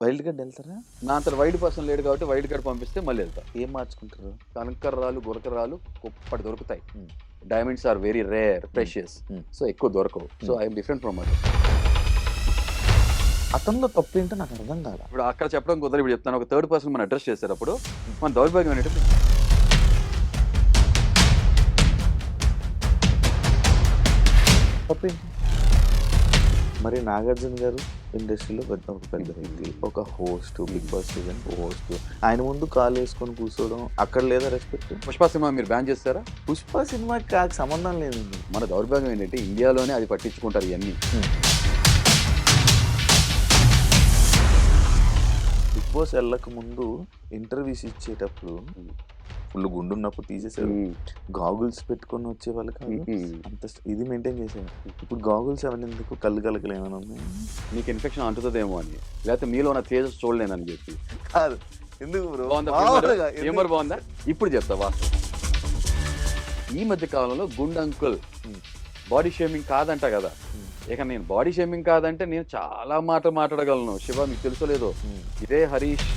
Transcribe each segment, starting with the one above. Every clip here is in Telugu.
వైల్డ్ కార్డ్ వెళ్తారా? నా అంత వైల్డ్ పర్సన్ లేడు కాబట్టి వైల్డ్ కార్డ్ పంపిస్తే మళ్ళీ వెళ్తా. ఏం మార్చుకుంటారు? కనకర్రాలు, గురకరాలు కుప్పటి దొరుకుతాయి. Hmm. Diamonds are very rare, hmm. Precious. Hmm. So ఎక్కువ దొరకవు. సో హ్మ్. I'm different from other. అతనిలో తప్పేంటో నాకు అర్థం కాదా? ఇప్పుడు అక్కడ చెప్పడం కుదరదు. ఇప్పుడు చెప్తాను. ఒక థర్డ్ పర్సన్ మనం అడ్రస్ చేసేటప్పుడు మన దౌర్భాగ్యం ఏంటంటే తప్పేంటి? మరి నాగార్జున గారు ఇండస్ట్రీలో ఒక పెద్ద వ్యక్తి, ఒక host, big boss season host. ఆయన ముందు కాలు వేసుకొని కూర్చోవడం అక్కడ లేదా రెస్పెక్ట్? పుష్ప సినిమా మీరు బ్యాన్ చేస్తారా? పుష్ప సినిమాకి కాకు సంబంధం లేదండి. మన దౌర్భాగ్యం ఏంటంటే ఇండియాలోనే అది పట్టించుకుంటారు ఇవన్నీ. బిగ్ బాస్ వెళ్ళక ముందు ఇంటర్వ్యూస్ ఇచ్చేటప్పుడు ఫుల్ గుండున్నప్పుడు తీసేసారు. గాగుల్స్ పెట్టుకొని వచ్చే వాళ్ళు కాదు. అంత ఇది మెయింటైన్ చేసేవారు. ఇప్పుడు గాగుల్స్ అవన్నీ ఎందుకు? కళ్ళు కలకలు ఏమైనా ఉన్నాయి? మీకు ఇన్ఫెక్షన్ అంటుతుందేమో అని, లేకపోతే మీలో ఉన్న తేజస్ చూడలేనని చెప్పి. కాదు, ఎందుకు బ్రో? బాగుందా? హ్యూమర్ బాగుందా? ఇప్పుడు చెప్తావా? ఈ మధ్య కాలంలో గుండ్ అంకుల్ బాడీ షేమింగ్ కాదంట కదా. ఇక నేను బాడీ షేమింగ్ కాదంటే నేను చాలా మాట్లాడగలను. శివ మీకు తెలుసో లేదో, ఇదే హరీష్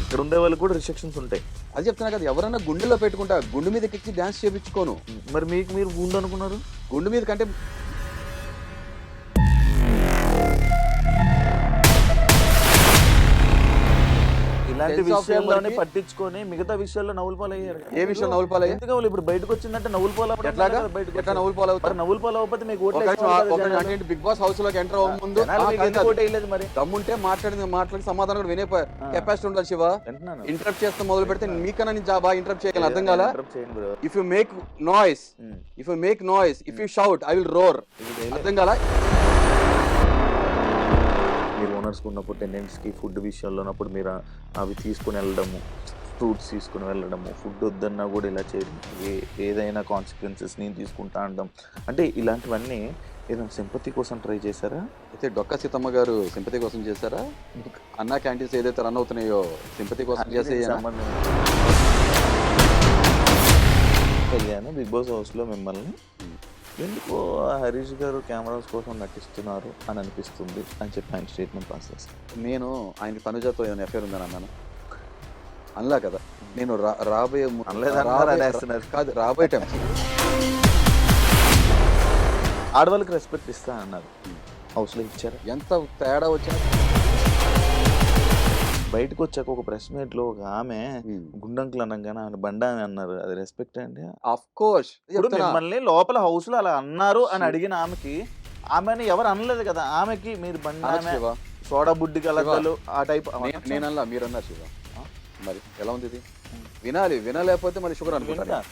ఇక్కడ ఉండే వాళ్ళు కూడా రిస్ట్రిక్షన్స్ ఉంటాయి. అది చెప్తున్నా కదా. ఎవరన్నా గుండెలో పెట్టుకుంటా, గుండు మీదకి ఎక్కి డాన్స్ చేయించుకోను. మరి మీకు మీరు గుండు అనుకున్నారు? గుండు మీద కంటే ఇలాంటి విషయాల్లోనే పట్టించుకొని మిగతా విషయాల్లో నవ్వులు పాలయ్యారు. ఏ విషయం నవ్వులు పాలయ్యా? ఎందుకు ఇప్పుడు బయటకు వచ్చిందంటే నవ్వులు పాలు ఎట్లాగా? ఎట్లా నవ్వులు పాలు అవుతారు? నవ్వులు పాలు అవ్వకపోతే మీకు అంటే బిగ్ బాస్ హౌస్ లోకి ఎంటర్ అవ్వ ముందు మరి దమ్ముంటే మాట్లాడి సమాధానం కూడా వినే కెపాసిటీ ఉండాలి. శివ ఇంటరప్ట్ చేస్తే మొదలు పెడితే మీకన్నా నేను బాగా ఇంటరప్ట్ చేయగలను. అర్థం కాలా? If you make noise, if you shout, I will roar. అర్థం కాలా? మీరు ఓనర్స్కి ఉన్నప్పుడు టెండెంట్స్కి ఫుడ్ విషయంలో ఉన్నప్పుడు మీరు అవి తీసుకుని వెళ్ళడము, ఫ్రూట్స్ తీసుకుని వెళ్ళడము, ఫుడ్ వద్దన్నా కూడా ఇలా చేయడం, ఏదైనా కాన్సిక్వెన్సెస్ నేను తీసుకుంటా అనడం, అంటే ఇలాంటివన్నీ ఏదైనా సింపతి కోసం ట్రై చేశారా? అయితే డొక్కా సీతమ్మ గారు సింపతి కోసం చేశారా? అన్నా క్యాంటీన్స్ ఏదైతే రన్ అవుతున్నాయో సింపతి కోసం చేసే వెళ్ళాను బిగ్ బాస్ హౌస్లో మిమ్మల్ని. ఎందుకో హరీష్ గారు కెమెరాస్ కోసం నటిస్తున్నారు అని అనిపిస్తుంది అని చెప్పి ఆయన స్టేట్మెంట్ పాస్ చేస్తాను. నేను ఆయనకి తనుజాతో ఏమైనా ఎఫ్ఐఆర్ ఉందని అన్నాను? అనలా కదా. నేను రాబోయే కాదు, రాబోయే టైం ఆడవాళ్ళకి రెస్పెక్ట్ ఇస్తా అన్నారు, హౌస్లో ఇచ్చారు. ఎంత తేడా వచ్చినా బయటకు వచ్చాక ఒక ప్రెస్ మీట్ లో ఒక ఆమె గుండంకులు అనగానే ఆయన బండా అని అన్నారు. అది రెస్పెక్ట్ అండి? Of course. మిమ్మల్ని లోపల హౌస్ లో అలా అన్నారు అని అడిగిన ఆమెకి, ఆమెని ఎవరు అనలేదు కదా. ఆమెకి మీరు బండా, సోడా బుడ్డి కలగలు ఆ టైప్. నేనల్లా, మీరన్నారు శివ. మరి ఎలా ఉంది ఇది? వినాలి, వినలేకపోతే మరి షుగర్ అనుకుంటా.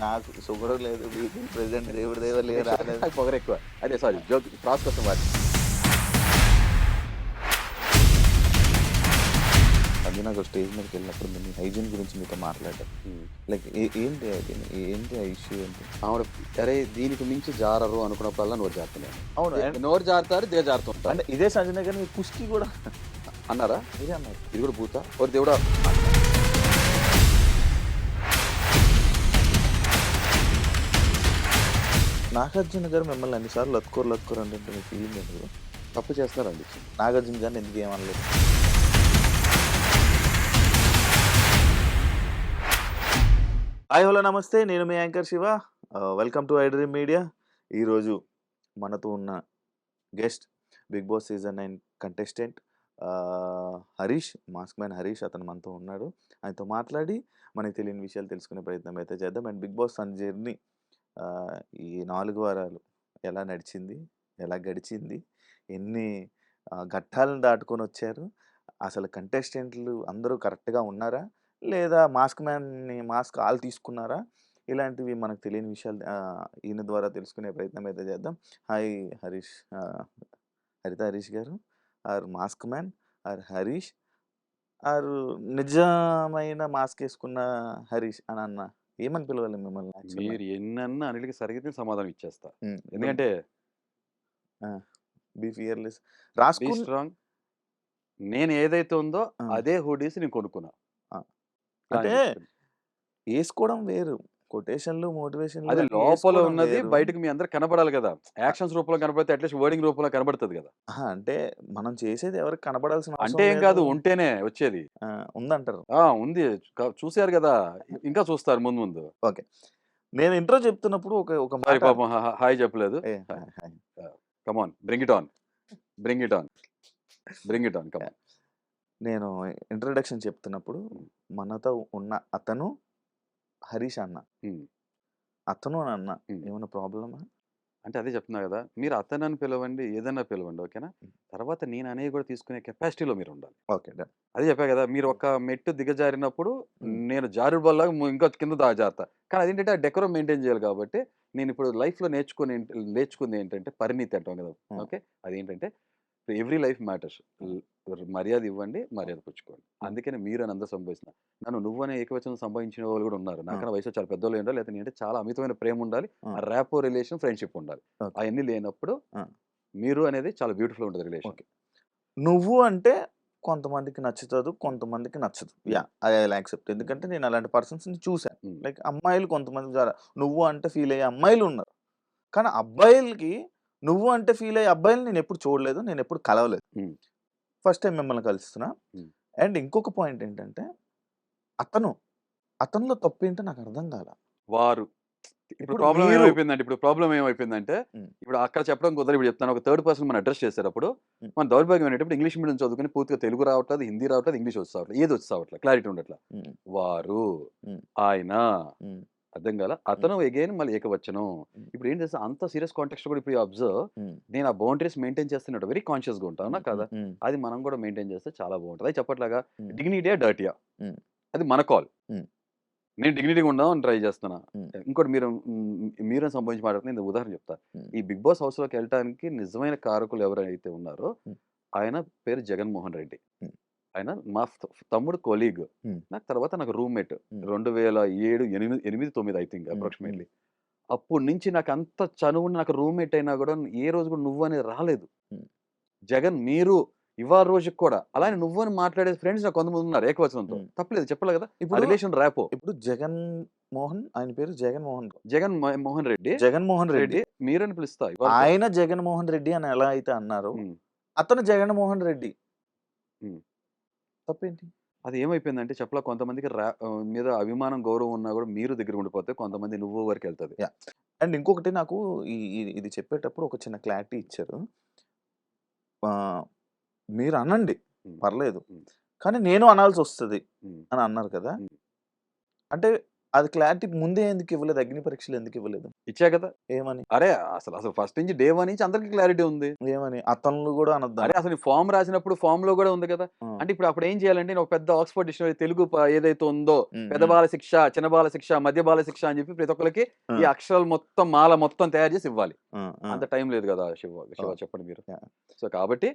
నాకు షుగర్ లేదు, ప్రెసిడెంట్ దేవుడి దేవ లేదు, పొగరు ఎక్కువ. అదే సారీ, జోక్ క్రాస్ కోసం వాడి. అది నాకు స్టేజ్ మీదకి వెళ్ళినప్పుడు మీ హైజీన్ గురించి మీతో మాట్లాడారు. లైక్ ఏంటి ఆ ఇష్యూ ఏంటి? ఆవిడ అరే దీనికి మించి జారరు అనుకున్నప్పుడల్లా నోరు జారుతున్నాను. అవును, నోరు జారుతారు, దే జారుతుంటారు. అంటే ఇదే సంజయ్ గారు మీ కుస్తీ కూడా అన్నారా? ఇదే అన్నారు. ఇది కూడా పూత ఒక దేవుడా. నాగార్జున గారు మిమ్మల్ని అన్నిసార్లు లత్కోరు అంటే మీ ఫీలింగ్ ఎందుకు? తప్పు చేస్తున్నారండి. నాగార్జున గారిని ఎందుకు ఏమనలేదు? హాయ్ హలో నమస్తే, నేను మీ anchor Shiva. Welcome to iDream media. ఈరోజు మనతో ఉన్న guest Big boss season 9 contestant Harish, mask man Harish. అతను మనతో ఉన్నాడు. ఆయనతో మాట్లాడి మనకి తెలియని విషయాలు తెలుసుకునే ప్రయత్నం అయితే చేద్దాం. అండ్ బిగ్ బాస్ తన జర్నీ ఈ 4 వారాలు ఎలా నడిచింది, ఎలా గడిచింది, ఎన్ని ఘట్టాలను దాటుకొని వచ్చారు, అసలు కంటెస్టెంట్లు అందరూ కరెక్ట్గా ఉన్నారా లేదా మాస్క్ మ్యాన్ని మాస్క్ ఆళ్ళు తీసుకున్నారా, ఇలాంటివి మనకు తెలియని విషయాలు ఈయన ద్వారా తెలుసుకునే ప్రయత్నం అయితే చేద్దాం. Hi Harish, Haritha Harish garu, or mask man, or Harish, or నిజమైన మాస్క్ వేసుకున్న హరీష్ అని అన్న ఏమని పిలవాలి మిమ్మల్ని? మీరు ఎన్నన్నా అన్నిటికీ సరిగ్గా సమాధానం ఇచ్చేస్తా. ఎందుకంటే బీ ఫియర్లెస్, బీ స్ట్రాంగ్. నేను ఏదైతే ఉందో అదే హుడీస్ నేను కొనుక్కున్నా. అంటే వేసుకోవడం వేరు, కొటేషన్లు, మోటివేషన్లు అది అన్నీ లోపల యేసుకోవడం ఉన్నది వేరు. బయటకి మీ అందరికి కనపడాలి కదా! యాక్షన్స్ రూపంలో కనపడితే అట్‌లీస్ట్ వర్డింగ్ రూపంలో కనపడతది కదా! అహా! అంటే మనం చేసేది ఎవరికీ కనపడాల్సిన అంటే అవసరం ఏం లేదు. కాదు ఉంటేనే వచ్చేది. ఉందంటారు. ఉంది. చూసారు గదా! ఇంకా చూస్తారు ముందు ముందు. ఓకే. నేను ఇంట్రో చెప్తున్నప్పుడు ఒక ఒక సారీ మాట పాపం హాయ్ చెప్పలేదు. Hey hi, hi. Come on bring it on. Bring it on. Bring it on. Come on. నేను ఇంట్రొడక్షన్ చెప్తున్నప్పుడు మనతో ఉన్న అతను హరీష్ అన్న. హ్మ్. అతను అని అన్నా. హ్మ్. ఏమన్నా ప్రాబ్లమా? అంటే అదే చెప్తున్నా గదా! మీరు అతనని పిలవండి, ఏదన్నా పిలవండి ఓకేనా? హ్మ్. తర్వాత నేను అనేవి కూడా తీసుకునే కెపాసిటీలో మీరుండాలి. ఓకే. డన్. అదే చెప్పా గదా! మీరు ఒక మెట్టు దిగజారినప్పుడు హ్మ్. నేను జారుడు బల్లలాగా ఇంకా కింద జారుతా. కానీ అదేంటంటే ఆ డెకోరం మెయింటైన్ చేయాలి కాబట్టి నేనిప్పుడు లైఫ్‌లో నేర్చుకుందేంటంటే పరిణితి అంటాం గదా! హ్మ్. ఓకే. అదేంటంటే ఎవ్రి లైఫ్ మ్యాటర్స్. మర్యాద ఇవ్వండి, మర్యాద పుచ్చుకోండి. హ్మ్. అందుకనే మీరని అందరూ సంబోధిస్తున్నారు. నన్ను నువ్వనే ఏకవచనం సంబోధించిన వాళ్ళు గూడా ఉన్నారు. హ్మ్. నాకన్నా వయసులో చాలా పెద్దోళ్ళు ఉండాలి. లేకపోతే నేనంటే చాలా అమితమైన ప్రేమ ఉండాలి. హ్మ్. ఆ ర్యాపో రిలేషన్, ఫ్రెండ్‌షిప్ ఉండాలి. ఓకే. అయన్నీ లేనప్పుడు ఆ! మీరు అనేది చాలా బ్యూటిఫుల్ ఉంటది రిలేషన్. ఓకే. నువ్వు అంటే కొంతమందికి నచ్చుతది. కొంతమందికి నచ్చదు. హ్మ్. I will accept. ఎందుకంటే నేను అలాంటి పర్సన్స్‌ని చూసాను. హ్మ్. లైక్ అమ్మాయిలు కొంతమంది నువ్వు అంటే ఫీల్ అయ్యే అమ్మాయిలు ఉన్నారు. కానీ అబ్బాయిలకి నువ్వు అంటే ఫీల్ అయ్యే అబ్బాయిలని నేనెప్పుడు చూడలేదు. నేనెప్పుడు కలవలేదు. హ్మ్. ఫస్ట్ టైమ్ మిమ్మల్ని కలుస్తున్నా. హ్మ్. అండ్ ఇంకొక పాయింట్ ఏంటంటే అతను, అతనిలో తప్పేంటో నాకు అర్థం కాలా. వారు. ఇప్పుడు ఇప్పుడు ప్రాబ్లమ్ మీరు ఏమైపోయిందంటే హ్మ్. ఇప్పుడు అక్కడ చెప్పడం కుదరదు. ఇప్పుడు చెప్తాను. ఒక థర్డ్ పర్సన్ మనం అడ్రెస్ చేసేటప్పుడు హ్మ్. మన దౌర్భాగ్యం ఏంటంటే ఇంగ్లీష్ మీడియం చదువుకొని పూర్తిగా తెలుగు రావట్లేదు, హిందీ రావట్లేదు, ఇంగ్లీష్ వచ్చి సావట్లేదు. ఏది వచ్చి సావట్లేదు. క్లారిటీ ఉండట్ల. హ్మ్. వారు, హ్మ్. ఆయన హ్మ్. అర్థం కాలా? హ్మ్. అతను అగైన్ మళ్ళీ ఏకవచనం. హ్మ్. ఇప్పుడు ఏం తెలుసా అంత సీరియస్ కాంటెక్స్ట్ కూడా ఇప్పుడు అబ్జర్వ్ హ్మ్. నేను ఆ బౌండరీస్ మెయింటైన్ చేస్తున్నట్టు వెరీ కాన్షియస్‌గా ఉంటాను. అవునా హ్మ్. కాదా? హ్మ్. అది మనం కూడా మెయింటైన్ చేస్తే చాలా బావుంటది. అది చెప్పట్లాగా హ్మ్. డిగ్నిటీయా? డర్టీయా? హ్మ్. అది మన కాల్. హ్మ్. నేను డిగ్నిటీగా ఉందామని ట్రై చేస్తున్నా. హ్మ్. ఇంకోటి మీరని సంబంధించి మాట్లాడితే నేను ఉదాహరణ చెప్తా. హ్మ్. ఈ 'బిగ్ బాస్' హౌస్‌లోకెళ్ళటానికి నిజమైన కారకులు ఎవరైతే ఉన్నారో హ్మ్. ఆయన పేరు జగన్‌మోహన్ రెడ్డి. హ్మ్. ఆయన మా తమ్ముడు కొలీగ్. హ్మ్. నాకు రూమ్‌మేట్. హ్మ్. 2007, 8, 9 ఐ థింక్ హ్మ్. హ్మ్. అప్రాక్సిమేట్‌లీ. అప్పటి నుంచి నాకంత చనువుండి నాకు రూమ్‌మేట్ అయినా గూడా ఏ రోజు కూడా నువ్వనేది రాలేదు. హ్మ్. జగన్ మీరు ఇవాళ రోజుకి కూడా హ్మ్. అలానే నువ్వు అని మాట్లాడే ఫ్రెండ్స్ నాకు కొంతమందున్నారు ఏకవచనంతో. హ్మ్. తప్పులేదు చెప్పలే కదా! ఆ ఇప్పుడు, రిలేషన్ ర్యాపో. ఇప్పుడు ఆయన పేరు మోహన్ రెడ్డి. జగన్‌మోహన్ రెడ్డి. మీరని పిలుస్తా ఇవాళ కూడా. ఆయన జగన్‌మోహన్ రెడ్డి అని ఎలా అయితే అన్నారో, హ్మ్. అతను జగన్‌మోహన్ రెడ్డి. హ్మ్. తప్పేంటి? అది ఏమైపోయిందంటే చెప్పలా కొంతమందికి మీద అభిమానం, గౌరవం ఉన్నా గూడా మీరు దగ్గర ఉండిపోతే కొంతమంది నువ్వు వరకెళ్తది. యాహ్! అండ్ ఇంకొకటి నాకు ఈ ఈ ఇది చెప్పేటప్పుడు ఒక చిన్న క్లారిటీ ఇచ్చారు. ఆహ్, మీరనండి హ్మ్. పర్లేదు. హ్మ్. కానీ నేను అనాల్సొస్తది హ్మ్. అని అన్నారు కదా! హ్మ్. అంటే అది క్లారిటీ ముందే ఎందుకు ఇవ్వలేదు? అగ్ని పరీక్షలో ఎందుకు ఇవ్వలేదు? ఇచ్చా కదా! ఏమని? అరే! అసలు ఫస్ట్ నుంచి డే 1 నుంచి అందరికి క్లారిటీ ఉంది. ఏమని? అతన్లు గూడా అరే! అనొద్దనా? అసలు ఈ ఫార్మ్ రాసినప్పుడు ఫార్మ్‌లో గూడా ఉంది కదా! ఆ! అంటే అప్పుడేం చేయాలంటే నేను ఒక పెద్ద ఆక్స్‌ఫర్డ్ డిక్షనరీ తెలుగు ఏదైతే ఉందో హ్మ్. పెద్ద హ్మ్. బాల శిక్ష, చిన్న బాల శిక్ష, మధ్య బాల శిక్ష అని చెప్పి ప్రతి ఒక్కళ్ళకి ఆ! ఈ అక్షరాలు మొత్తం మాల మొత్తం తయారు చేసి ఇవ్వాలి. ఆ! ఆ! అంత టైం లేదు గదా! శివ ఓకే. చెప్పండి మీరు. యాహ్! సో, కాబట్టి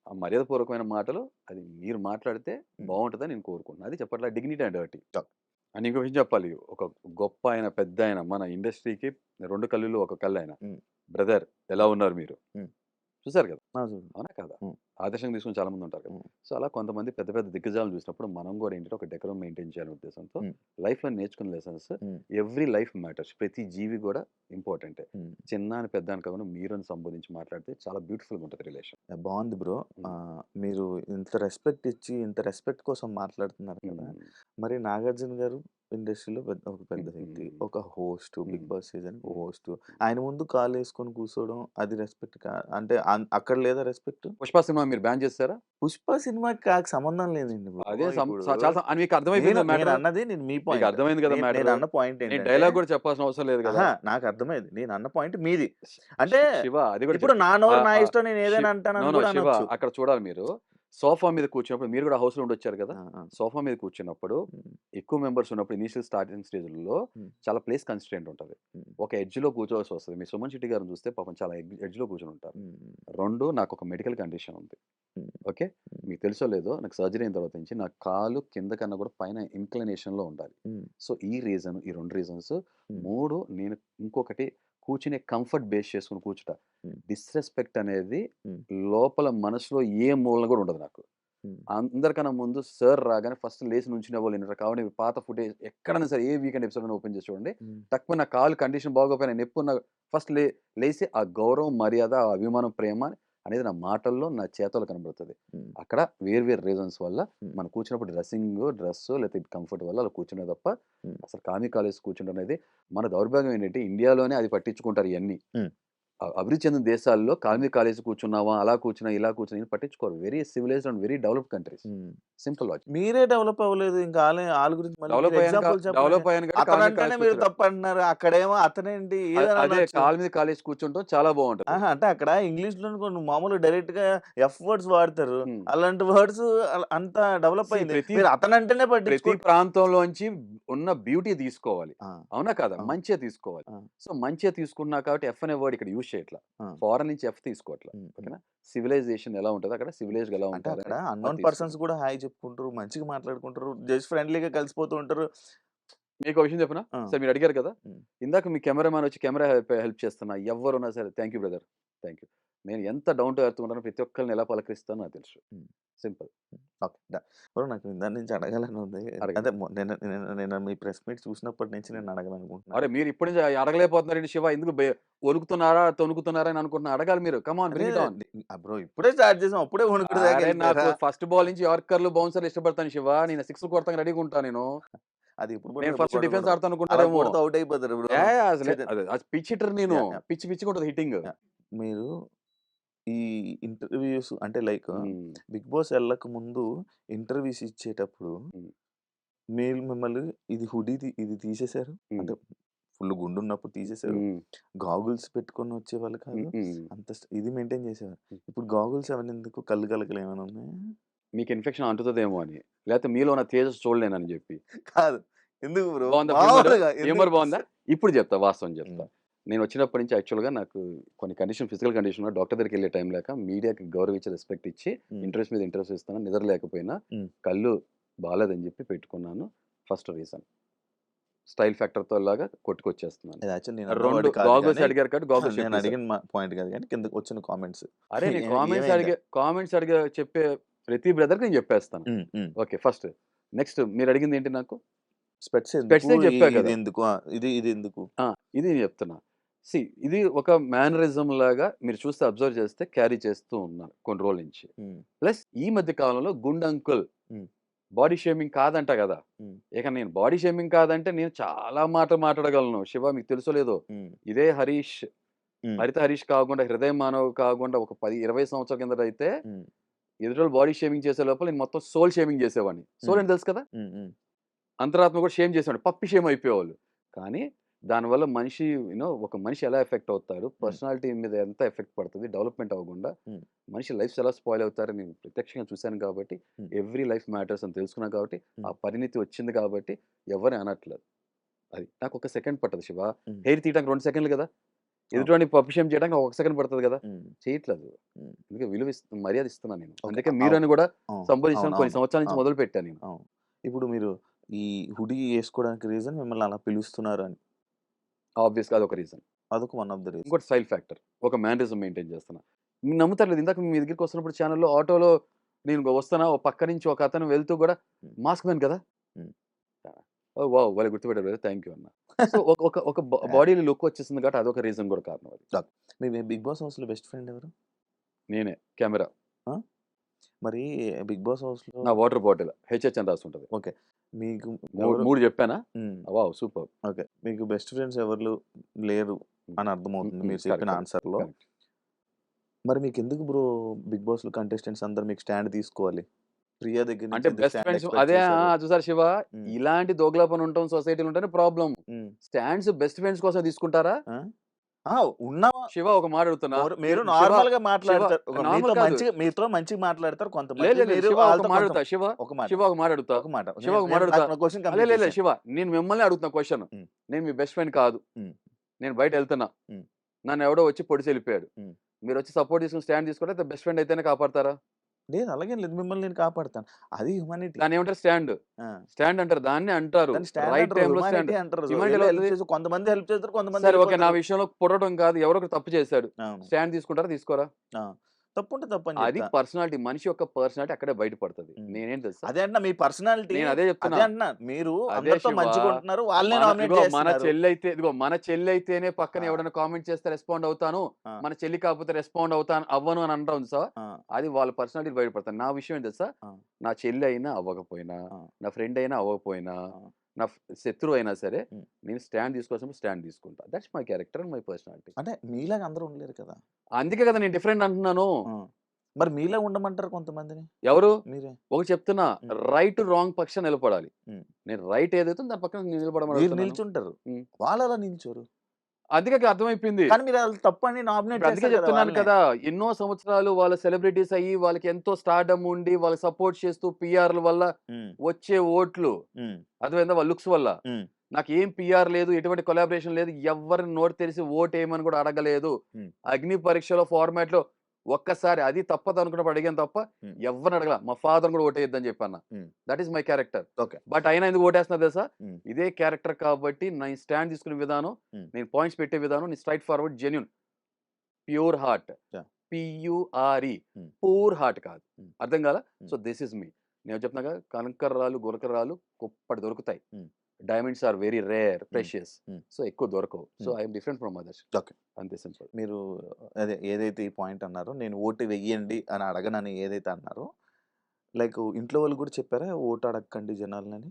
ఆ మర్యాదపూర్వకమైన మాటలు అది మీరు మాట్లాడితే హ్మ్. బావుంటదని నేను కోరుకుంటున్నాను. అది చెప్పట్లా dignity and dirty. Okay. And ఇంకో విషయం చెప్పాలి. ఒక గొప్పాయన, పెద్దాయన మన ఇండస్ట్రీకి 2 కళ్ళులో ఒక కళ్ళాయన. హ్మ్. బ్రదర్ ఎలా ఉన్నారు మీరు? హ్మ్. చూసారు కదా! ఆ! చూడు. అవునా? కాదా? హ్మ్. ఆదర్శంగా తీసుకుని చాలా మంది ఉంటారు కదా! హ్మ్. సో, అలా కొంతమంది పెద్ద పెద్ద దిగ్గజాలను చూసినప్పుడు మనం కూడా ఏంటంటే ఒక డెకోరం మెయింటైన్ చేయాలనే ఉద్దేశంతో హ్మ్. లైఫ్‌లో నేర్చుకున్న లెసన్స్ హ్మ్. Every life matters. ప్రతి జీవి కూడా ఇంపార్టెంటే. హ్మ్. చిన్న అని, పెద్ద అని కాకుండా మీరు అని సంబోధించి మాట్లాడితే చాలా బ్యూటిఫుల్‌గా ఉంటది రిలేషన్. యాహ్! బావుంది బ్రో. హ్మ్. మీరు ఇంత రెస్పెక్ట్ ఇచ్చి, ఇంత రెస్పెక్ట్ కోసం మాట్లాడుతున్నారు కదా! హ్మ్. మరి 'నాగార్జున' గారు ఇండస్ట్రీలో ఒక పెద్ద హ్మ్. వ్యక్తి. హ్మ్. ఒక హోస్ట్, హ్మ్. 'బిగ్ బాస్' సీజన్‌కి హ్మ్. హోస్ట్. హ్మ్. ఆయన ముందు కాలేసుకొని కూర్చోవడం అది రెస్పెక్ట్ అంటే అక్కడ లేదా రెస్పెక్ట్? 'పుష్ప' సినిమా మీరు బ్యాన్ చేసారా? 'పుష్ప' సినిమాకి నాకు సంబంధం లేదండి అదే బ్రో ఇప్పుడు. చాలా మీకు అర్థమైపోయింది కదా మ్యాటర్. నేనన్నది మీ మీకు పాయింట్. అర్థమైంది కదా మ్యాటరు. నేనన్న పాయింట్ నేను ఏంటంటే డైలాగ్ కూడా చెప్పాల్సిన అవసరం లేదు కదా! అహా! నాకర్థమైంది. నేనన్న పాయింట్ మీది. అంటే శివ అది కూడా ఇప్పుడు చెప్తా. నా నోరు ఆహ్, నా ఆహ్, ఇష్టం నేను షి ఏదైనా నో. అంటానని నో. గూడా శివ అనొచ్చు. అక్కడ చూడాలి మీరు. సోఫా మీద కూర్చున్నప్పుడు మీరు కూడా హౌస్‌లో ఉండొచ్చారు కదా! ఆ! ఆ! సోఫా మీద కూర్చున్నప్పుడు హ్మ్. ఎక్కువ మెంబర్స్ ఉన్నప్పుడు ఇనీషియల్ స్టార్టింగ్ స్టేజ్‌లలో హ్మ్. చాలా ప్లేస్ కన్‌స్ట్రెయింట్ ఉంటది. హ్మ్. ఒక ఎడ్జ్‌లో కూర్చోవాల్సి వస్తది. మీరు సుమన్ శెట్టి గారిని చూస్తే పాపం చాలా ఎడ్జ్‌లో కూర్చొనుంటారు. హ్మ్. 2 నాకొక మెడికల్ కండిషన్ ఉంది. హ్మ్. ఓకే. హ్మ్. మీకు తెలుసో లేదో నాకు సర్జరీ అయిన తర్వాత నుంచి నా కాలు కింద కన్నా కూడా పైన ఇన్‌క్లినేషన్‌లో ఉండాలి. హ్మ్. సో, ఈ 2 రీజన్స్. హ్మ్. 3 నేను ఇంకొకటి కూర్చునే కంఫర్ట్ బేస్ చేసుకొని కూర్చుట. హ్మ్. డిస్‌రెస్పెక్ట్ అనేది హ్మ్. లోపల మనసులో ఏ మూలన కూడా ఉండదు నాకు. హ్మ్. అందరికన్నా ముందు సార్ రాగానే ఫస్ట్ లేచి నుంచునే వాళ్ళు వినరు. కాబట్టి మీరు పాత ఫుటేజ్ ఎక్కడైనా సరే ఏ వీకెండ్ ఎపిసోడ్ ఓపెన్ చేసి చూడండి. హ్మ్. తక్కువ నా కాలు కండిషన్ బాగోపోయినా నొప్పి ఉన్న ఫస్ట్ లేసి ఆ గౌరవం, మర్యాద, ఆ అభిమానం, ప్రేమ అనేది నా మాటల్లో, నా చేతల్లో కనబడుతది. హ్మ్. అక్కడ వేరు వేరు రీజన్స్ వల్ల హ్మ్. మనం కూర్చున్నప్పుడు డ్రెస్సు లేకపోతే కంఫర్ట్ వల్ల అలా కూర్చునే తప్ప హ్మ్. అసలు కాలేసి కూర్చుంటం అనేది మన దౌర్భాగ్యం ఏంటంటే ఇండియాలోనే అది పట్టించుకుంటారు ఇయన్నీ. హ్మ్. అభివృద్ధి చెందిన దేశాల్లో హ్మ్. కాలేసి కూర్చున్నావా, అలా కూర్చున్నా, ఇలా కూర్చున్నా ఇది పట్టించుకోరు. Very civilised and very developed countries. Hmm. Simple logic. మీరే డెవలప్ అవ్వలేదు. ఇంకా ఆళ్ళ గురించి మళ్ళీ మీరు డెవలప్ అయ్యాను ఎగ్జాంపుల్ చెప్పండి. డెవలప్ అయ్యాను కాబట్టి అతనంటేనే కాలేసి మీరు కూర్చోడం. తప్పంటున్నారు. అక్కడేమో అతనేంటి ఏదైనా అదే అనొచ్చు. కాలు మీద కాలేసి కూర్చుంటాం చాలా బావుంటది. ఆహా! అంటే అక్కడ ఇంగ్లీష్‌లోని కొన్ని మామూలుగా డైరెక్ట్‌గా ఎఫ్ వర్డ్స్ వాడతారు. హ్మ్. అలాంటి వర్డ్స్ అంత డెవలప్ సీ అయింది. ప్రతి మీరు అతనంటేనే ప్రతి పట్టించుకోరు. ప్రాంతంలోంచి ఉన్న బ్యూటీ తీసుకోవాలి. ఆ! అవునా కాదా? ఆ! మంచే తీసుకోవాలి. ఆ! సో, మంచే తీసుకున్నా కాబట్టి ఎఫ్ అనే వర్డ్ ఇక్కడ యూజ్ చేయట్ల. ఆ! ఫారెన్ నుంచి ఎఫ్ తీసుకోవట్ల. హ్మ్. హ్మ్. ఓకేనా? సివిలైజేషన్ ఎలా ఉంటదో అక్కడ సివిలైజ్డ్‌గా ఎలా అంటే అక్కడ ఉంటారని అది అన్‌నోన్ పర్సన్స్ తీసుకున్నాం. కూడా హాయ్ చెప్పుకుంటారు. మంచిగా మాట్లాడుకుంటారు. జస్ట్ ఫ్రెండ్లీగా కలిసిపోతూ ఉంటారు. మీకో విషయం చెప్పనా? ఆ! సరే మీరు అడిగారు కదా! హ్మ్. ఇందాక మీ కెమెరామాన్ వచ్చి కెమెరా హెల్ప్ చేస్తున్నా. ఎవ్వరున్నా సరే thank you brother. Thank you. నేను ఎంత డౌన్ టు ఎర్త్‌గా ఉంటానో ప్రతి ఒక్కళ్ళని ఎలా పలకరిస్తానో నాకు తెలుసు. హ్మ్. సింపుల్. ఓకే. బ్రో నాకు ఇందాక నుంచి అడగాలని ఉంది. అడగండి. అదే నిన్న నిన్న నిన్న మీ ప్రెస్ మీట్ చూసినప్పటి నుంచి నేను అడగాలనుకుంటున్నా. అరే! మీరు ఇప్పటి నుంచి అడగలేకపోతున్నారేంటి శివ? ఎందుకు వణుకుతున్నారా? తొణుకుతున్నారా? అని అనుకుంటున్నా. అడగాలి మీరు. కమ్ ఆన్ బ్రింగ్ లేదు ఇట్ ఆన్. బ్రో ఇప్పుడే స్టార్ట్ చేసాం. అప్పుడే వణుకుడు దాకా అరే! నాకు ఎళ్ళిపోయారా? ఫస్ట్ బాల్ నుంచి యార్కర్‌లు, బౌన్సర్‌లు ఇష్టపడతాను శివ. నేను సిక్స్‌లు కొడతానికి రెడీగా ఉంటా నేను. అది ఎప్పుడు పడితే నేను అప్పుడు ఫస్ట్ డిఫెన్స్ కొట్టకూడదు. ఆడతాను అలా అనుకుంటారేమో. కొడితే ఔట్ అయిపోతారు బ్రో. అసలే చేత అది పిచ్ హిట్టర్ నేను. యాహ్! యాహ్! పిచ్చిగా ఉంటది హిట్టింగ్. యాహ్! మీరు ఈ ఇంటర్‌వ్యూస్ అంటే లైక్ హ్మ్. 'బిగ్ బాస్' ఎళ్ళక ముందు ఇంటర్‌వ్యూస్ ఇచ్చేటప్పుడు హ్మ్. మిమ్మల్ని ఇది హుడీ ఇది తీసేసారు. హ్మ్. అంటే ఫుల్ గుండున్నప్పుడు తీసేసారు. హ్మ్. గాగుల్స్ పెట్టుకొని వచ్చేవాళ్ళు హ్మ్. కాదు. హ్మ్. అంత ఇది మెయింటైన్ చేసేవారు. హ్మ్. ఇప్పుడు గాగుల్స్ అవన్నీ ఎందుకు? కళ్ళు గలకలు ఏమైనా ఉన్నాయా? మీకు ఇన్ఫెక్షన్ అంటుతదేమో అని. లేకపోతే మీలో ఉన్న తేజస్సు చూడలేనని జెప్పి. కాదు. ఎందుకు బ్రో? బావుందా హ్యూమరు? మామూలుగా ఎందుకు? హ్యూమర్ బావుందా? ఇప్పుడు చెప్తా. వాస్తవం చెప్తా. హ్మ్. నేను వచ్చినప్పటి నుంచి యాక్చువల్‌గా నాకు కొన్ని ఫిజికల్ కండిషన్ డాక్టర్ దగ్గరికెళ్ళే టైం లేక మీడియాకి గౌరవించి, రెస్పెక్ట్ ఇచ్చి హ్మ్. ఇంటర్వ్యూస్ మీద ఇంటర్వ్యూస్ ఇస్తున్నాను. నిద్ర లేకపోయినా హ్మ్. కళ్ళు బాలేదని జెప్పి పెట్టుకున్నాను. First reason. స్టైల్ ఫ్యాక్టర్‌తో లాగా కొట్టుకొచ్చేస్తున్నాను. అది యాక్చువల్లీ నేను 2 అన్నవాడు కాదు గాగల్స్ కానీ, అడిగారు కాబట్టి గాగల్స్ నేను చెప్పేసా. అడిగిన పాయింట్ కాదు కానీ కిందకొచ్చిన కామెంట్స్. అరే! నేను ఏమైందా? కామెంట్స్ అడిగే చెప్పే ప్రతి బ్రదర్‌కి నేను చెప్పేస్తాను. హ్మ్. హ్మ్. ఓకే. ఫస్ట్. నెక్స్ట్ మీరడిగిందేంటి నాకు? స్పెట్స్ ఎందుకు? స్పెట్సే చెప్పా కదా! ఇదెందుకు? ఆ! ఇదెందుకు? ఆ! ఇది నేను చెప్తున్నా. ఇది ఒక మేనరిజం లాగా మీరు చూస్తే అబ్జర్వ్ చేస్తే క్యారీ చేస్తూ ఉన్నారు కొన్ని రోజుల నుంచి. హ్మ్. ప్లస్ ఈ మధ్య కాలంలో గుండంకుల్ హ్మ్. బాడీ షేమింగ్ కాదంట గదా! హ్మ్. ఇక నేను బాడీ షేమింగ్ కాదంటే నేను చాలా మాటలు మాట్లాడగలను. శివ మీకు తెలుసో లేదో. హ్మ్. ఇదే హరీష్, హ్మ్. హరిత హరీష్ కాకుండా, హృదయ మానవ్ కాకుండా ఒక 10, 20 సంవత్సరాల కిందటైతే హ్మ్. ఎదుటోళ్ళు బాడీ షేమింగ్ చేసే లోపల నేను మొత్తం సోల్ షేమింగ్ చేసేవాడిని. సోల్ హ్మ్. అంటే తెలుసు కదా! హ్మ్. హ్మ్. అంతరాత్మ కూడా షేమ్ చేసేవాడు. పప్పి షేమ్ అయిపోయేవాళ్ళు. కానీ దానివల్ల మనిషి ఒక మనిషి ఎలా ఎఫెక్ట్ అవుతాడు, హ్మ్. పర్సనాలిటీ మీద ఎంత ఎఫెక్ట్ పడుతది, డెవలప్‌మెంట్ అవ్వకుండా హ్మ్. మనిషి లైఫ్స్ ఎలా స్పాయిల్ అవుతారని నేను ప్రత్యక్షంగా చూసాను కాబట్టి, హ్మ్. ఎవ్రి లైఫ్ మ్యాటర్స్ అని తెలుసుకున్నా కాబట్టి, ఆ హ్మ్. పరిణితి వచ్చింది కాబట్టి ఎవరిని అనట్లేదు. అది. నాకొక సెకండ్ పట్టదు శివ. హ్మ్. హెయిర్ తీయడానికి 2 సెకండ్లు కదా! అవును. ఎదుటోడిని పప్పి షేమ్ చేయడానికి ఒక సెకండ్ పడతది కదా! హ్మ్. చేయట్లేదు. హ్మ్. అందుకే మర్యాద ఇస్తున్నా నేను. ఓకే. అందుకే మీరు అని కూడా అవును. సంబోధించడం కొన్ని అవునవును. సంవత్సరాల నుంచి అవును. మొదలుపెట్టా నేను. అవును. ఇప్పుడు మీరు ఈ హుడీ ఏసుకోవడానికి రీజన్ మిమ్మల్ని అలా పిలుస్తున్నారని. ఆబ్వియస్‌గా అదొక రీజన్. అదొక వన్ ఆఫ్ ద రీజన్. ఇంకోటి స్టైల్ ఫ్యాక్టర్. ఒక మేనరిజం మెయింటైన్ చేస్తున్నా. మీరు నమ్ముతారో లేదో ఇందాక మీ దగ్గరికి వస్తున్నప్పుడు ఛానెల్‌లో ఆటోలో నేను వస్తున్నా. ఓ పక్క నుంచి ఒక అతను వెళ్తూ కూడా హ్మ్. మాస్క్ మ్యాన్ కదా! హ్మ్. ఓహ్! వావ్! భలే గుర్తుపట్టారు బ్రదర్. థాంక్ యూ అన్న. సో, ఒక ఒక ఒక బాడీలో లుక్ వచ్చేసింది కాబట్టి అదొక రీజన్ కూడా కారణం అది. ఓకే. మీ 'బిగ్ బాస్' హౌస్‌లో బెస్ట్ ఫ్రెండ్ ఎవరు? నేనే కెమెరా. ఆ! మరి 'బిగ్ బాస్' హౌస్‌లో నా వాటర్ బాటిల్ హెచ్‌హెచ్ అని రాసుంటది. ఓకే. మీకు 3, ఎవరు 3 చెప్పానా? హ్మ్. వావ్! సూపర్బ్! ఓకే. మీకు బెస్ట్ ఫ్రెండ్స్ ఎవరు లేరు హ్మ్. అని హ్మ్. అర్థమవుతుంది హ్మ్. మీరు కరెక్ట్. చెప్పిన కరెక్ట్. ఆన్సర్‌లో. కరెక్ట్. మరి మీకెందుకు బ్రో 'బిగ్ బాస్‌లో' కంటెస్టెంట్స్ అందరూ మీకు స్టాండ్ తీసుకోవాలి? ప్రియా దగ్గర నుంచి అంటే ఎందుకు బెస్ట్ స్టాండ్ ఫ్రెండ్స్ ఎక్స్‌పెక్ట్ అదే చేశారు? చూసారా శివ? హ్మ్. ఇలాంటి దోగలాపన ఉండటం సొసైటీలో ఉంటేనే ప్రాబ్లమ్. హ్మ్. స్టాండ్స్ బెస్ట్ ఫ్రెండ్స్ కోసం తీసుకుంటారా? ఆ! ఆ! ఉన్న శివ ఒక మాట అడుగుతున్నా. మీరు శివ, నార్మల్‌గా శివ మాట్లాడతారు. నార్మల్ కాదు. మీతో మంచిగా మాట్లాడతారు లేదు కొంతమంది. లేదు లేదు. మీరు శివ ఒక ఆళ్ళతో మాట అడుగుతా. శివ, ఒక మాట. శివ ఒక మాట అడుగుతా. ఒక మాట. శివ ఒక మాట అడుగుతా. నాకు నా క్వెషన్ లేదు కంప్లీట్ లేదు లేదు చేసేయండి. శివ. నేను మిమ్మల్నే అడుగుతున్నా క్వెషన్. హ్మ్. నేను మీ బెస్ట్ ఫ్రెండ్ కాదు. హ్మ్. నేను బయటెళ్తున్నా. హ్మ్. నన్నెవడో వచ్చి పొడిచెళ్ళిపోయాడు. హ్మ్. మీరొచ్చి సపోర్ట్ తీసుకొని స్టాండ్ తీసుకుంటే బెస్ట్ ఫ్రెండ్ అయితేనే కాపాడతారా? లేదు అలాగేం లేదు. మిమ్మల్ని నేను కాపాడతాను. అది హ్యుమానిటీ. దాన్నేమంటారు స్టాండ్. ఆ! స్టాండ్ అంటారు. దాన్నే అంటారు. దాన్ని స్టాండ్ రైట్ అంటారు. టైమ్‌లో స్టాండ్. హ్యుమానిటీ అంటారు. హ్యుమానిటీ ఎళ్లి ఎలా హెల్ప్ అవుతది? చేసి కొంతమంది హెల్ప్ చేస్తారు. కొంతమంది సరే ఓకే. నా ఎళ్ళిపోతారు. విషయంలో పుడటం కాదు. ఎవరో ఒకరు తప్పు చేశాడు. అవును. స్టాండ్ తీసుకుంటారా? తీసుకోరా? ఆ! తప్పుంటే తప్పని అది చెప్తా. పర్సనాలిటీ. మనిషి యొక్క పర్సనాలిటీ అక్కడే బయటపడుతది. హ్మ్. నేనేం తెలుసా? అదే అంటున్నా మీ పర్సనాలిటీ నేను అదే చెప్తున్నా. అదే అంటున్నా. మీరు అదే అందరితో శివ. మంచిగుంటున్నారు. వాళ్ళనే నామినేట్ ఇదిగో చేస్తున్నారు. మన చెల్లయితేనే పక్కన ఆ! ఎవరైనా కామెంట్ చేస్తే రెస్పాండ్ అవుతాను. ఆ! మన చెల్లి కాకపోతే రెస్పాండ్ అవ్వను అని అంటాం చూసావా? ఆ! అది వాళ్ళ పర్సనాలిటీ బయటపడతాయి. నా విషయం ఏం తెలుసా? ఆ! నా చెల్లి అయినా అవ్వకపోయినా, ఆ! నా ఫ్రెండ్ అయినా అవ్వకపోయినా, ఆ! నా శత్రువు అయినా సరే, హ్మ్. నేను స్టాండ్ తీసుకోవాల్సినప్పుడు స్టాండ్ తీసుకుంటా. That's my character and my personality. అంటే మీలాగా అందరూ ఉండలేరు కదా! అందుకే కదా నేను డిఫరెంట్ అంటున్నాను. ఆ! మరి మీలాగా ఉండమంటారు కొంతమందిని. ఎవరు? మీరే. ఒకటి చెప్తున్నా. హ్మ్. రైట్, రాంగ్ పక్షాన నిలబడాలి. హ్మ్. నేను రైట్ ఏదైతే ఉందో దాని పక్కన నేను నిలబడమని మీరు అడుగుతున్నాను. నిల్చుంటారు. హ్మ్. వాళ్ళలా నిల్చోరు. అందుకే అర్థమైపోయింది. కానీ మీరు ఆళ్ళు తప్పని నామినేట్ ఇప్పుడు అందుకే చేస్తారు కదా చెప్తున్నాను వాళ్ళనే. కదా! ఎన్నో సంవత్సరాలు వాళ్ళ సెలబ్రిటీస్ అయ్యి, వాళ్ళకి ఎంతో స్టార్డమ్ ఉండి, వాళ్ళకి సపోర్ట్ చేస్తూ పీఆర్‌ల వల్ల హ్మ్. వచ్చే ఓట్లు. హ్మ్. అర్థమైందా? వాళ్ళ లుక్స్ వల్ల. హ్మ్. నాకేం పీఆర్ లేదు, ఎటువంటి కొలాబరేషన్ లేదు. ఎవ్వరిని నోరు తెరిసి ఓటేయమని కూడా అడగలేదు. హ్మ్. అగ్ని పరీక్షలో ఫార్మాట్‌లో ఒక్కసారి అది తప్పదనుకున్నప్పుడు అడిగాను తప్ప, హ్మ్. ఎవ్వరిని అడగల. మా ఫాదర్‌ని కూడా ఓటేయొద్దని చెప్పన్నా. హ్మ్. That is my character. Okay. But అయినా ఎందుకు ఓటేస్తున్నా తెలుసా? హ్మ్. ఇదే క్యారెక్టర్ కాబట్టి నేను స్టాండ్ తీసుకునే విధానం, హ్మ్. నేను పాయింట్స్ పెట్టే విధానం, నేను straightforward genuine. Pure heart. Yeah! P U R E. Hmm. Poor heart కాదు. హ్మ్. అర్థం కాలా? Hmm. So, this is me. నేను చెప్తున్నా కదా! కంకర్రాళ్ళు, గులకరాళ్ళు కుప్పటి దొరుకుతాయి. Hmm. Diamonds are very rare, hmm. Precious. Hmm. So, ఎక్కువ దొరకవు. So, hmm. I am different from others. Okay. అంతే సింపుల్. మీరు అదే ఏదైతే ఈ పాయింట్ అన్నారో, నేను ఓటు వెయ్యండి అని అడగనని ఏదైతే అన్నారో, లైక్ ఇంట్లో వాళ్ళు కూడా చెప్పారా? ఓటు అడగకండి జనాలని?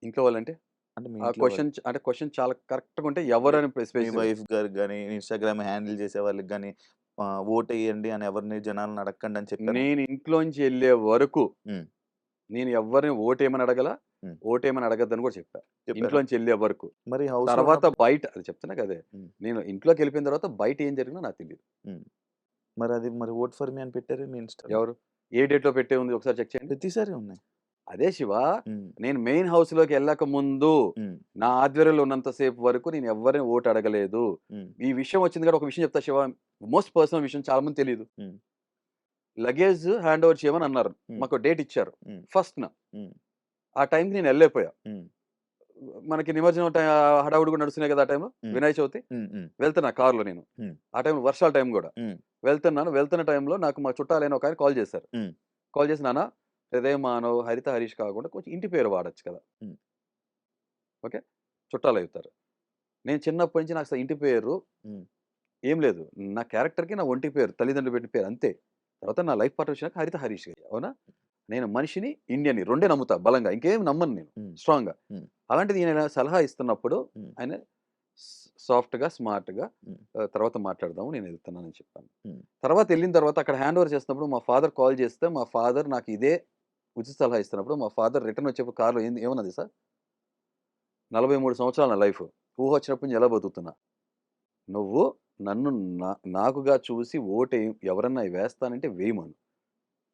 ఇంట్లో వాళ్ళంటే? అంటే మీ ఆ ఇంట్లో వాళ్ళు. క్వెషన్ అంటే క్వెషన్ చాలా కరెక్ట్‌గా ఉంటే మీ ఎవరని మీ స్పెసిఫిక్‌గా వైఫ్ గారికి గాని, ఇన్‌స్టాగ్రామ్ హ్యాండిల్ చేసే వాళ్ళకి గాని ఓటెయ్యండి అని ఎవరిని జనాలను అడగకండి అని చెప్పారా? నేను ఇంట్లోంచి ఎళ్ళే వరకు హ్మ్. నేను ఎవ్వరిని ఓటేయమని అడగల. హ్మ్. ఓటేయమని అడగద్దని కూడా చెప్పా. చెప్పారా? ఇంట్లోంచి ఎళ్ళే వరకు. మరి హౌస్‌లో తర్వాత ఉన్నప్పుడు? బయట అది చెప్తున్నా కదే. హ్మ్. నేను ఇంట్లోకెళ్ళిపోయిన తర్వాత బయట ఏం జరిగినా నాకు తెలీదు. హ్మ్. మరి ఓట్ ఫర్ మీ అని పెట్టారు మీ ఇన్‌స్టాలో. ఎవరు? ఏ డేట్‌లో పెట్టే ఉంది ఒకసారి చెక్ చేయండి. ప్రతిసారి ఉన్నాయి. అదే శివ. హ్మ్. నేను మెయిన్ హౌస్‌లోకి ఎళ్ళక ముందు హ్మ్. నా ఆధ్వర్యంలో ఉన్నంత సేపు వరకు నేను ఎవ్వరిని ఓటు అడగలేదు. హ్మ్. ఈ విషయం వచ్చింది కాబట్టి ఒక విషయం చెప్తా శివ. మోస్ట్ పర్సనల్ విషయం చాలా మందికి తెలీదు. హ్మ్. లగేజ్ హ్యాండ్ ఓవర్ చేయమని అన్నారు. హ్మ్. మాకో డేట్ ఇచ్చారు. హ్మ్. ఫస్ట్‌న. హ్మ్. ఆ టైంకి నేను ఎళ్ళలేకపోయా. హ్మ్. మనకి నిమజ్జనం హడావుడి కూడా నడుస్తున్నాయి కదా! ఆ టైంలో. హ్మ్. వినాయక చవితి. హ్మ్. హ్మ్. వెళ్తున్నా కార్‌లో నేను. హ్మ్. ఆ టైంలో వర్షాల టైం గూడా. హ్మ్. వెళ్తున్నాను. వెళ్తున్న టైంలో నాకు మా చుట్టాలైన ఒకాయన కాల్ చేశారు. హ్మ్. కాల్ చేసి నాన్న హృదయ మానవ్, హరిత హరీష్ కాకుండా కొంచెం ఇంటి పేరు వాడొచ్చు కదా! హ్మ్. ఓకే. చుట్టాలవుతారు. నేను చిన్నప్పటి నుంచి నాకు అసలు ఇంటి పేరు హ్మ్. ఏం లేదు. నా క్యారెక్టర్‌కి నా ఒంటి పేరు, తల్లిదండ్రులు పెట్టిన పేరు అంతే. తర్వాత నా లైఫ్ పార్ట్నర్ వచ్చినాక హరిత హరీష్ గారు. అవునా? నేను మనిషిని, ఇండియన్‌ని రెండే నమ్ముతా బలంగా. ఇంకేం నమ్మను నేను హ్మ్. స్ట్రాంగ్‌గా. హ్మ్. అలాంటిది ఈయన సలహా ఇస్తున్నప్పుడు హ్మ్. ఆయన సాఫ్ట్‌గా, స్మార్ట్‌గా హ్మ్. తర్వాత మాట్లాడదాము నేను ఎళ్తున్నానని చెప్పాను. హ్మ్. తర్వాత ఎళ్ళిన తర్వాత అక్కడ హ్యాండ్ ఓవర్ చేస్తున్నప్పుడు మా ఫాదర్ కాల్ చేస్తే మా ఫాదర్ నాకు ఇదే ఉచిత సలహా ఇస్తున్నప్పుడు మా ఫాదర్ రిటర్న్ వచ్చేప్పుడు కార్‌లో ఏమన్నది తెలుసా? 43 సంవత్సరాలు నా లైఫ్. ఊహొచ్చినప్పటి నుంచి ఎలా బతుకుతున్నా. నువ్వు నన్ను నాకుగా చూసి ఎవరన్నా వేస్తానంటే వేయమను.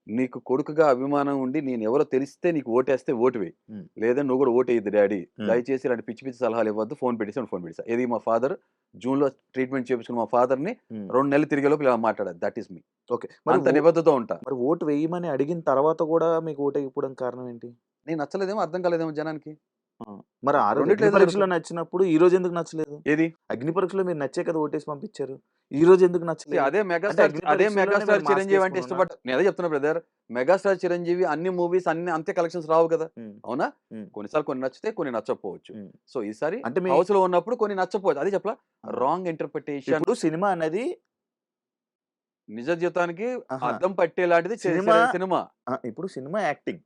నీకు కొడుకుగా అభిమానం ఉండి నేనెవరో తెలిస్తే నీకు ఓటేస్తే ఓటు వెయ్యి. హ్మ్. లేదంటే నువ్వు కూడా ఓటెయ్యొద్దు డాడీ. హ్మ్. దయచేసి ఇలాంటి పిచ్చి పిచ్చి సలహాలు ఇవ్వద్దు. ఫోన్ పెట్టేసాను ఫోన్ పెట్టేసా. ఏది మా ఫాదర్ జూన్‌లో ట్రీట్మెంట్ చేపించుకున్న మా ఫాదర్‌ని హ్మ్. 2 నెలలు తిరిగేలోపు ఇలా మాట్లాడారు. That is me. ఓకే. మరి అంత నిబద్ధతతో ఉంటా. మరి ఓటు వేయమని అడిగిన తర్వాత గూడా మీకు ఓటేయకపోవడానికి కారణం ఏంటి? నేను నచ్చలేదేమో అర్థం కాలేదేమో జనానికి. ఆ! మరి ఆ రోజు రెండిట్లో అగ్ని ఏదో పరీక్షలో జరుగుతది. నచ్చినప్పుడు ఈ రోజు ఎందుకు నచ్చలేదు? ఏది? అగ్ని పరీక్షలో మీరు నచ్చే కదా ఓటేసి పంపించారు. ఈ రోజు ఎందుకు నచ్చలేదు? అంటే అగ్ని అదే పరీక్షల్లోనే మెగాస్టార్ మీరు మాస్క్ చిరంజీవి అంటే ఏసుకొని ఉన్నారా? ఇష్టపడ్డా. నేను అదే చెప్తున్నా బ్రదర్. మెగాస్టార్ చిరంజీవి అన్ని మూవీస్ అంతే కలెక్షన్స్ రావు కదా! హ్మ్. అవునా? హ్మ్. కొన్నిసార్లు కొన్ని నచ్చితే కొన్ని నచ్చకపోవచ్చు. హ్మ్. సో, ఈసారి అంటే మీ హౌస్‌లో ఉన్నప్పుడు కొన్ని నచ్చకపోవచ్చు. అదే చెప్పలా? ఆ! రాంగ్ ఇంటర్ప్రిటేషన్ ఇప్పుడు సినిమా అనేది నిజ జీవితానికి అహా! అద్దం పట్టేలాంటిది సినిమా సినిమా. ఇప్పుడు సినిమా యాక్టింగ్.